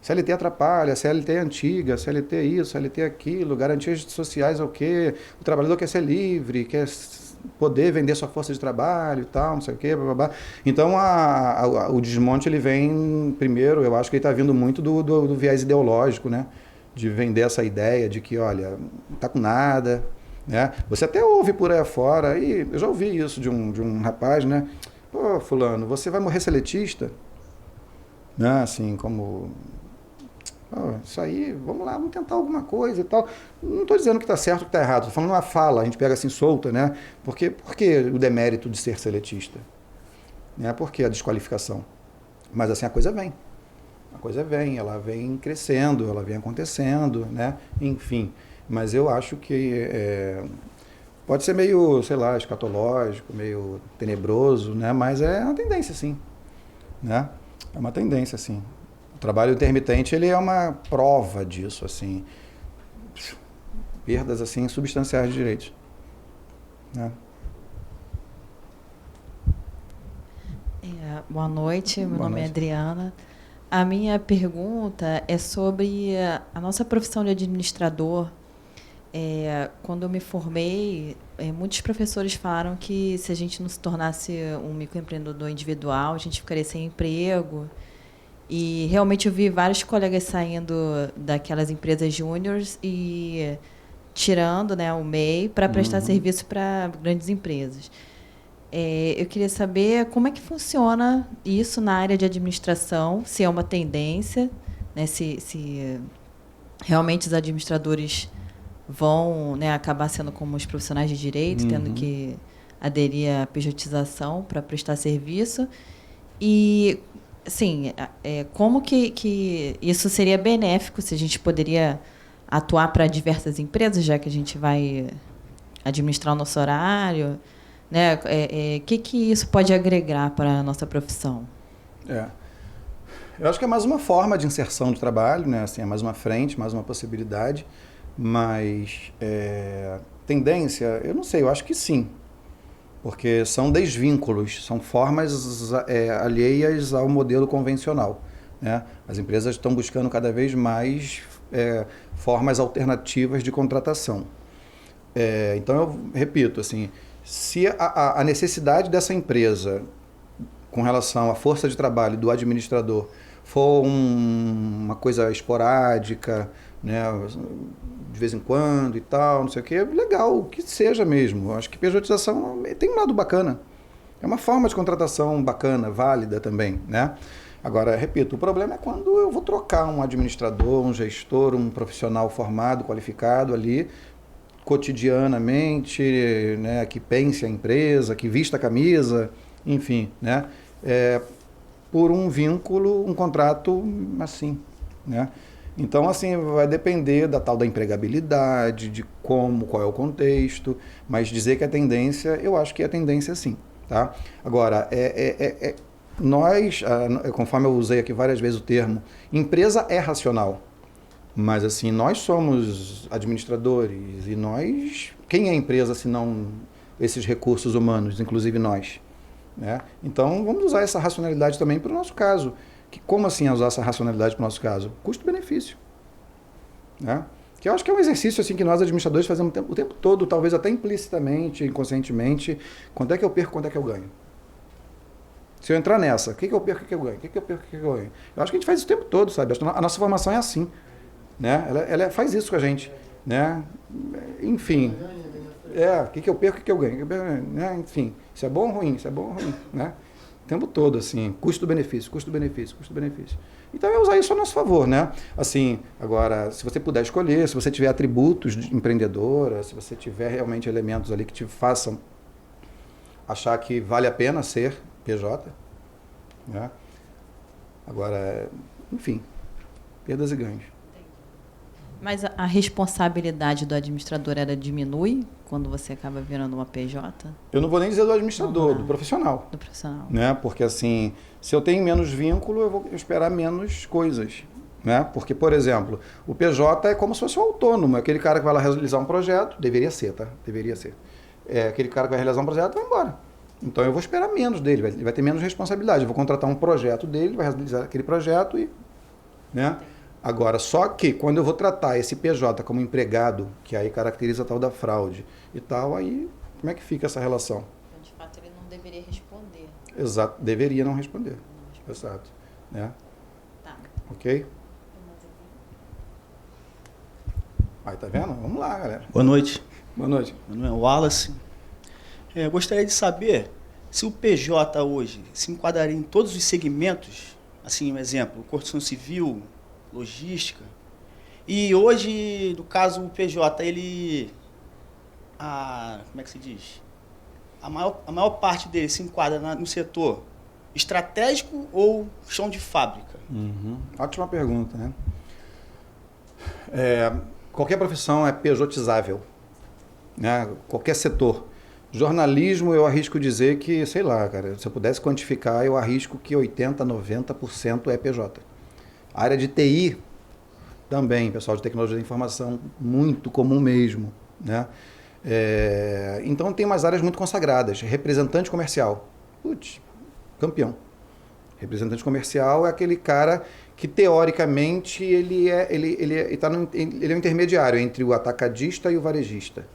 CLT atrapalha, CLT é antiga, CLT é isso, CLT é aquilo, garantias sociais é o quê? O trabalhador quer ser livre, quer poder vender sua força de trabalho e tal, não sei o quê, blá, blá, blá. Então o desmonte ele vem primeiro, eu acho que ele está vindo muito do viés ideológico, né? De vender essa ideia de que, olha, não está com nada, né? Você até ouve por aí afora, e eu já ouvi isso de um rapaz, né? Pô, fulano, você vai morrer seletista? Né? Assim, como... Oh, isso aí, vamos lá, vamos tentar alguma coisa e tal. Não estou dizendo que está certo ou que está errado, estou falando uma fala, a gente pega assim solta, né? Por que o demérito de ser seletista? Né? Por que a desqualificação? Mas assim, a coisa vem. A coisa vem, ela vem crescendo, ela vem acontecendo, né? Enfim. Mas eu acho que pode ser meio, sei lá, escatológico, meio tenebroso, né? Mas é uma tendência, sim. Né? É uma tendência, sim. O trabalho intermitente, ele é uma prova disso, assim. Perdas, assim, substanciais de direitos. Né? Boa noite, meu Boa nome é noite. Adriana. A minha pergunta é sobre a nossa profissão de administrador. Quando eu me formei, muitos professores falaram que se a gente não se tornasse um microempreendedor individual, a gente ficaria sem emprego. E realmente eu vi vários colegas saindo daquelas empresas júniores e tirando, né, o MEI para prestar serviço para grandes empresas. Eu queria saber como é que funciona isso na área de administração, se é uma tendência, né, se realmente os administradores vão, né, acabar sendo como os profissionais de direito, tendo que aderir à pejotização para prestar serviço. E, assim, como que isso seria benéfico, se a gente poderia atuar para diversas empresas, já que a gente vai administrar o nosso horário, né? Que isso pode agregar para a nossa profissão? Eu acho que é mais uma forma de inserção de trabalho, né? Assim, é mais uma frente, mais uma possibilidade, mas tendência, eu não sei, eu acho que sim, porque são desvínculos, são formas alheias ao modelo convencional, né? As empresas estão buscando cada vez mais formas alternativas de contratação. Então, eu repito, assim, se a necessidade dessa empresa com relação à força de trabalho do administrador for uma coisa esporádica, né, de vez em quando e tal, não sei o quê, legal, que seja mesmo. Eu acho que pejotização tem um lado bacana. É uma forma de contratação bacana, válida também, né? Agora, repito, o problema é quando eu vou trocar um administrador, um gestor, um profissional formado, qualificado ali, cotidianamente, né, que pense a empresa, que vista a camisa, enfim, né, por um vínculo, um contrato assim, né? Então, assim, vai depender da tal da empregabilidade, de qual é o contexto, mas dizer que é tendência, eu acho que é tendência sim, tá? Agora, nós, conforme eu usei aqui várias vezes o termo, empresa é racional. Mas, assim, nós somos administradores e nós... Quem é a empresa se não esses recursos humanos, inclusive nós? Né? Então, vamos usar essa racionalidade também para o nosso caso. Como assim usar essa racionalidade para o nosso caso? Custo-benefício. Né? Que eu acho que é um exercício assim, que nós administradores fazemos o tempo todo, talvez até implicitamente, inconscientemente. Quanto é que eu perco, quanto é que eu ganho? Se eu entrar nessa, o que eu perco, o que eu ganho? O que eu perco, o que eu ganho? Eu acho que a gente faz isso o tempo todo, sabe? A nossa formação é assim. Né? Ela faz isso com a gente, né? Enfim, o que eu perco, o que eu ganho, né? Enfim, isso é bom ou ruim, isso é bom ou ruim, né? O tempo todo, assim, custo-benefício, custo-benefício, custo-benefício. Então é usar isso a nosso favor, né? Assim, agora, se você puder escolher, se você tiver atributos de empreendedora, se você tiver realmente elementos ali que te façam achar que vale a pena ser PJ, né? Agora, enfim, perdas e ganhos. Mas a responsabilidade do administrador, ela diminui quando você acaba virando uma PJ? Eu não vou nem dizer do administrador, do profissional. Do profissional. Né? Porque, assim, se eu tenho menos vínculo, eu vou esperar menos coisas. Né? Porque, por exemplo, o PJ é como se fosse um autônomo, é aquele cara que vai lá realizar um projeto, deveria ser, tá? Deveria ser. É aquele cara que vai realizar um projeto e vai embora. Então eu vou esperar menos dele, ele vai ter menos responsabilidade. Eu vou contratar um projeto dele, vai realizar aquele projeto e... Né? Agora, só que quando eu vou tratar esse PJ como empregado, que aí caracteriza a tal da fraude e tal, aí como é que fica essa relação? Então, de fato, ele não deveria responder. Exato, deveria não responder. Exato. Né? Tá. Ok? Aí, tá vendo? Vamos lá, galera. Boa noite. Boa noite. Meu nome é Wallace. Eu gostaria de saber se o PJ hoje se enquadraria em todos os segmentos, assim, um exemplo, construção civil, logística. E hoje, no caso, o PJ, ele... como é que se diz? A maior parte dele se enquadra no setor estratégico ou chão de fábrica? Ótima pergunta, né? Qualquer profissão é pejotizável, né? Qualquer setor. Jornalismo, eu arrisco dizer que, sei lá, cara, se eu pudesse quantificar, eu arrisco que 80%, 90% é PJ. A área de TI também, pessoal de tecnologia da informação, muito comum mesmo, né? Então tem umas áreas muito consagradas. Representante comercial. Putz, campeão. Representante comercial é aquele cara que, teoricamente, ele é o intermediário entre o atacadista e o varejista.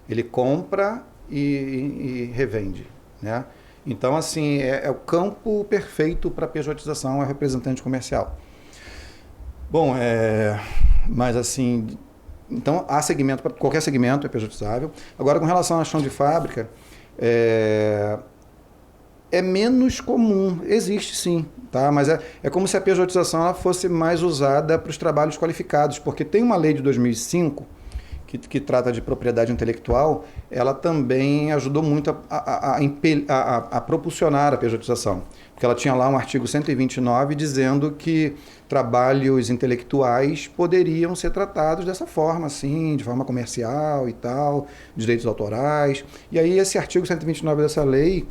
Ele compra e revende, né? Então, assim, é o campo perfeito para pejotização, é o representante comercial. Bom, mas assim, então há segmento, qualquer segmento é pejotizável. Agora, com relação à chão de fábrica, é menos comum, existe sim, tá? Mas é como se a pejotização ela fosse mais usada para os trabalhos qualificados, porque tem uma lei de 2005 que trata de propriedade intelectual, ela também ajudou muito a propulsionar a pejotização, porque ela tinha lá um artigo 129 dizendo que trabalhos intelectuais poderiam ser tratados dessa forma, assim, de forma comercial e tal, direitos autorais. E aí esse artigo 129 dessa lei,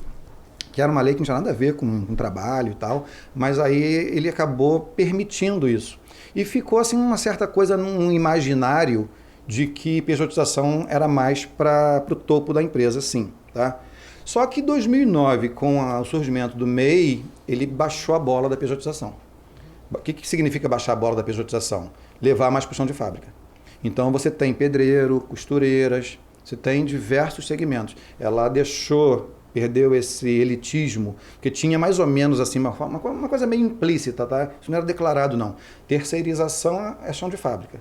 que era uma lei que não tinha nada a ver com trabalho e tal, mas aí ele acabou permitindo isso. E ficou assim uma certa coisa num imaginário de que pejotização era mais para o topo da empresa, sim, tá? Só que em 2009, com o surgimento do MEI, ele baixou a bola da pejotização. O que significa baixar a bola da pejotização? Levar mais para o chão de fábrica. Então você tem pedreiro, costureiras, você tem diversos segmentos. Ela perdeu esse elitismo, porque tinha mais ou menos assim uma coisa meio implícita, tá? Isso não era declarado, não. Terceirização é chão de fábrica,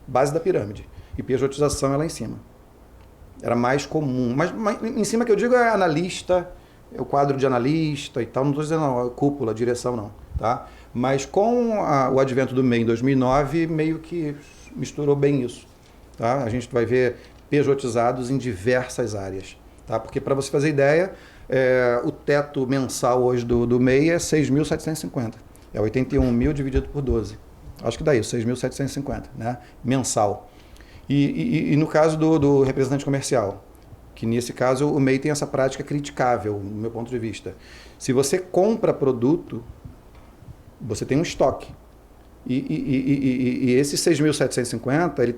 base da pirâmide. E pejotização é lá em cima. Era mais comum. Mas em cima que eu digo é analista, é o quadro de analista e tal. Não estou dizendo cúpula, direção não. Tá? Mas com o advento do MEI em 2009, meio que misturou bem isso. Tá? A gente vai ver pejotizados em diversas áreas. Tá? Porque para você fazer ideia, o teto mensal hoje do MEI é 6.750. É 81 mil dividido por 12. Acho que dá isso, 6.750, né? Mensal. E no caso do representante comercial, que nesse caso o MEI tem essa prática criticável, no meu ponto de vista. Se você compra produto, você tem um estoque. E esse 6.750,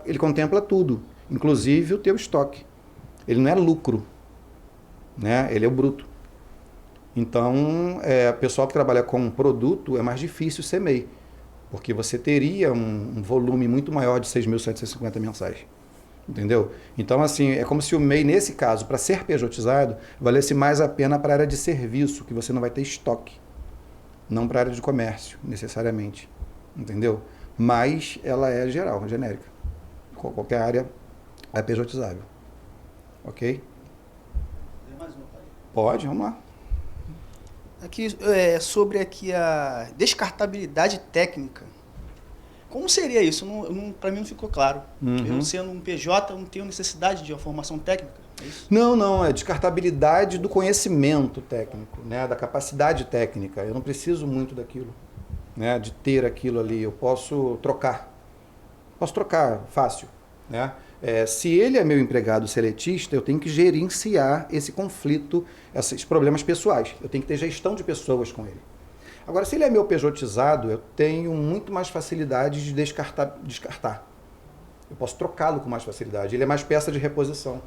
ele contempla tudo, inclusive o teu estoque. Ele não é lucro, né? Ele é o bruto. Então, o pessoal que trabalha com produto é mais difícil ser MEI. Porque você teria um volume muito maior de 6.750 mensais. Entendeu? Então, assim, é como se o MEI, nesse caso, para ser pejotizado, valesse mais a pena para a área de serviço, que você não vai ter estoque. Não para a área de comércio, necessariamente. Entendeu? Mas ela é geral, genérica. Qualquer área é pejotizável. Ok? Tem mais uma, pai? Pode, vamos lá. Aqui, sobre aqui a descartabilidade técnica. Como seria isso? Para mim não ficou claro. Eu, sendo um PJ, não tenho necessidade de uma formação técnica? É isso? Não. É descartabilidade do conhecimento técnico, né? Da capacidade técnica. Eu não preciso muito daquilo, né? De ter aquilo ali. Eu posso trocar. Posso trocar fácil, né? Se ele é meu empregado seletista, eu tenho que gerenciar esse conflito, esses problemas pessoais. Eu tenho que ter gestão de pessoas com ele. Agora, se ele é meu pejotizado, eu tenho muito mais facilidade de descartar. Eu posso trocá-lo com mais facilidade. Ele é mais peça de reposição.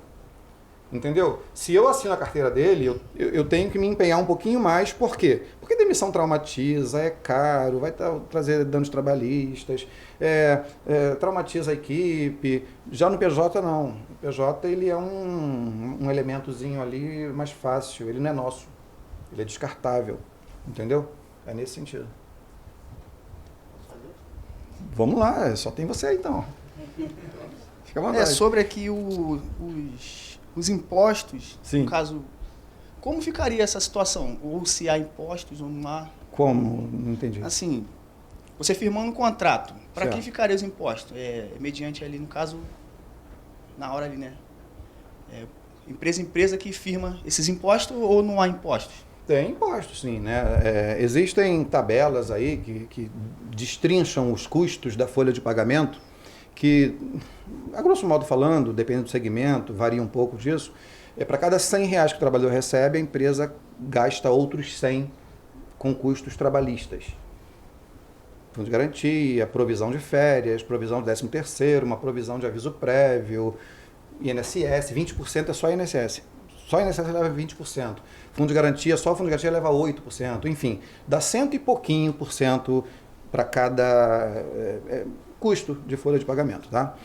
Entendeu? Se eu assino a carteira dele, eu tenho que me empenhar um pouquinho mais. Por quê? Porque demissão traumatiza, é caro, vai trazer danos trabalhistas, traumatiza a equipe. Já no PJ, não. O PJ ele é um elementozinho ali mais fácil. Ele não é nosso. Ele é descartável. Entendeu? É nesse sentido. Vamos lá, só tem você aí, então. Fica à vontade. Sobre aqui os impostos, Sim. no caso, como ficaria essa situação? Ou se há impostos ou não há? Como? Não entendi. Assim, você firmando um contrato, para Certo. quem ficariam os impostos? Mediante ali, no caso, na hora ali, né? Empresa que firma esses impostos ou não há impostos? Tem impostos, sim, né? Existem tabelas aí que destrincham os custos da folha de pagamento, que, a grosso modo falando, dependendo do segmento, varia um pouco disso, para cada R$100 que o trabalhador recebe, a empresa gasta outros 100 com custos trabalhistas. Fundo de garantia, provisão de férias, provisão de 13º, uma provisão de aviso prévio, INSS, 20% é só INSS. Só INSS leva 20%. Fundo de garantia, só o fundo de garantia leva 8%. Enfim, dá 100 e pouquinho por cento para cada custo de folha de pagamento, tá?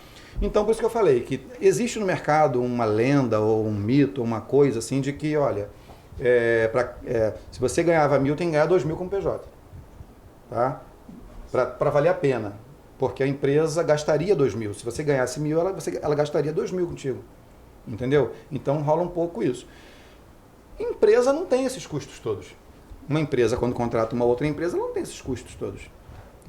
Então, por isso que eu falei que existe no mercado uma lenda ou um mito, uma coisa assim de que, olha, se você ganhava 1.000, tem que ganhar 2.000 como PJ, tá? Para valer a pena, porque a empresa gastaria 2.000. Se você ganhasse 1.000, ela gastaria 2.000 contigo, entendeu? Então rola um pouco isso. Empresa não tem esses custos todos. Uma empresa, quando contrata uma outra empresa, não tem esses custos todos.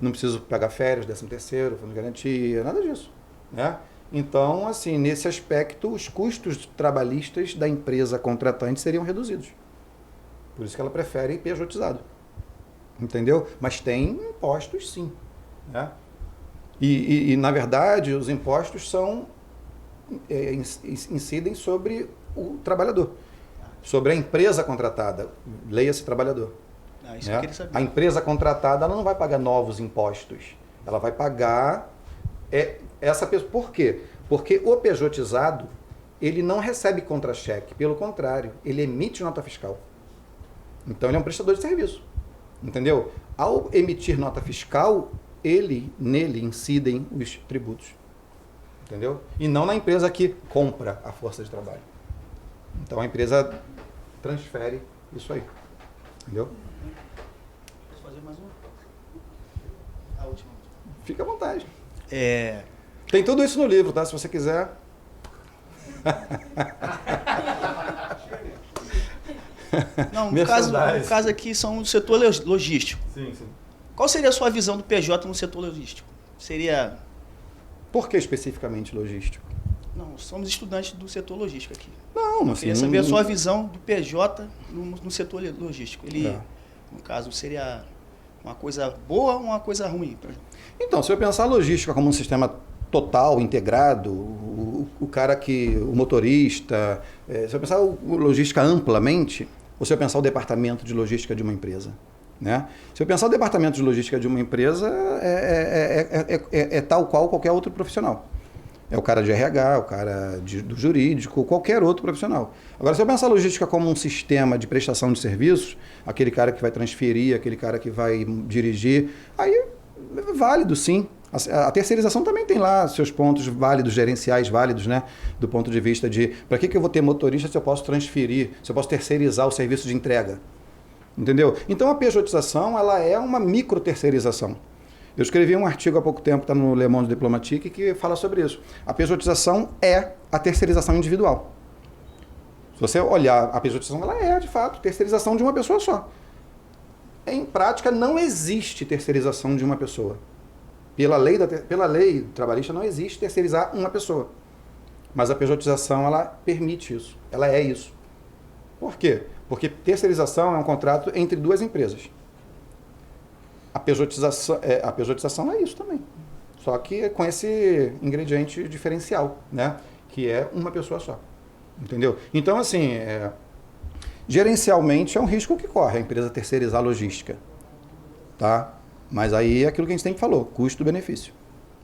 Não preciso pagar férias, 13º, fundo de garantia, nada disso, né? Então, assim, nesse aspecto, os custos trabalhistas da empresa contratante seriam reduzidos. Por isso que ela prefere pejotizado. Entendeu? Mas tem impostos, sim, né? E na verdade, os impostos incidem sobre o trabalhador, sobre a empresa contratada. Leia-se trabalhador. Isso eu queria saber. A empresa contratada ela não vai pagar novos impostos. Ela vai pagar essa pessoa. Por quê? Porque o pejotizado, ele não recebe contra-cheque. Pelo contrário, ele emite nota fiscal. Então, ele é um prestador de serviço. Entendeu? Ao emitir nota fiscal, nele incidem os tributos. Entendeu? E não na empresa que compra a força de trabalho. Então, a empresa transfere isso aí. Entendeu? Posso fazer mais uma? A última. Fica à vontade. Tem tudo isso no livro, tá? Se você quiser. Não, no caso aqui são do setor logístico. Sim, sim. Qual seria a sua visão do PJ no setor logístico? Seria... Por que especificamente logístico? Não, somos estudantes do setor logístico aqui. Não, Eu assim, queria saber a sua visão do PJ no setor logístico. Ele, É. no caso, seria uma coisa boa ou uma coisa ruim? Então, se eu pensar a logística como um sistema total, integrado, o cara o motorista, se eu pensar o logística amplamente, ou se eu pensar o departamento de logística de uma empresa, né? Se eu pensar o departamento de logística de uma empresa, é tal qual qualquer outro profissional. É o cara de RH, o cara do jurídico, qualquer outro profissional. Agora, se eu pensar a logística como um sistema de prestação de serviços, aquele cara que vai transferir, aquele cara que vai dirigir, aí é válido, sim. A terceirização também tem lá seus pontos válidos, gerenciais válidos, né? Do ponto de vista de, para que eu vou ter motorista se eu posso transferir, se eu posso terceirizar o serviço de entrega? Entendeu? Então, a pejotização, ela é uma micro-terceirização. Eu escrevi um artigo há pouco tempo, está no Le Monde Diplomatique, que fala sobre isso. A pejotização é a terceirização individual. Se você olhar a pejotização, ela é, de fato, terceirização de uma pessoa só. Em prática, não existe terceirização de uma pessoa. Pela lei trabalhista, não existe terceirizar uma pessoa. Mas a pejotização, ela permite isso. Ela é isso. Por quê? Porque terceirização é um contrato entre duas empresas. A pejotização é isso também. Só que com esse ingrediente diferencial, né? Que é uma pessoa só. Entendeu? Então, assim, gerencialmente é um risco que corre a empresa terceirizar a logística. tá? Mas aí é aquilo que a gente sempre falou, custo-benefício.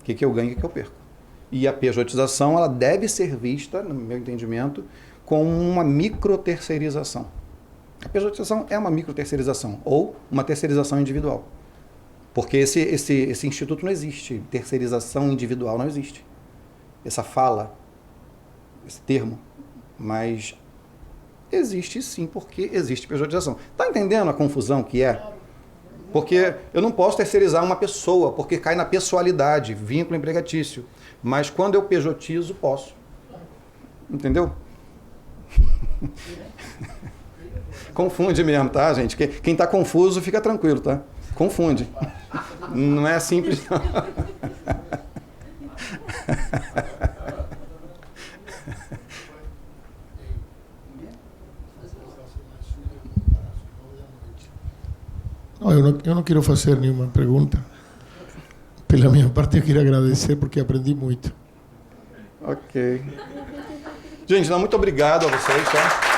O que eu ganho e o que eu perco. E a pejotização, ela deve ser vista, no meu entendimento, como uma microterceirização. A pejotização é uma microterceirização ou uma terceirização individual. Porque esse instituto não existe, terceirização individual não existe. Essa fala, esse termo, mas existe sim, porque existe pejotização. Está entendendo a confusão que é? Porque eu não posso terceirizar uma pessoa, porque cai na pessoalidade, vínculo empregatício. Mas quando eu pejotizo, posso. Entendeu? Confunde mesmo, tá, gente? Quem está confuso, fica tranquilo, tá? Confunde. Não é simples, não. Não, eu não quero fazer nenhuma pergunta. Pela minha parte, eu queria agradecer porque aprendi muito. Ok. Gente, muito obrigado a vocês, tá?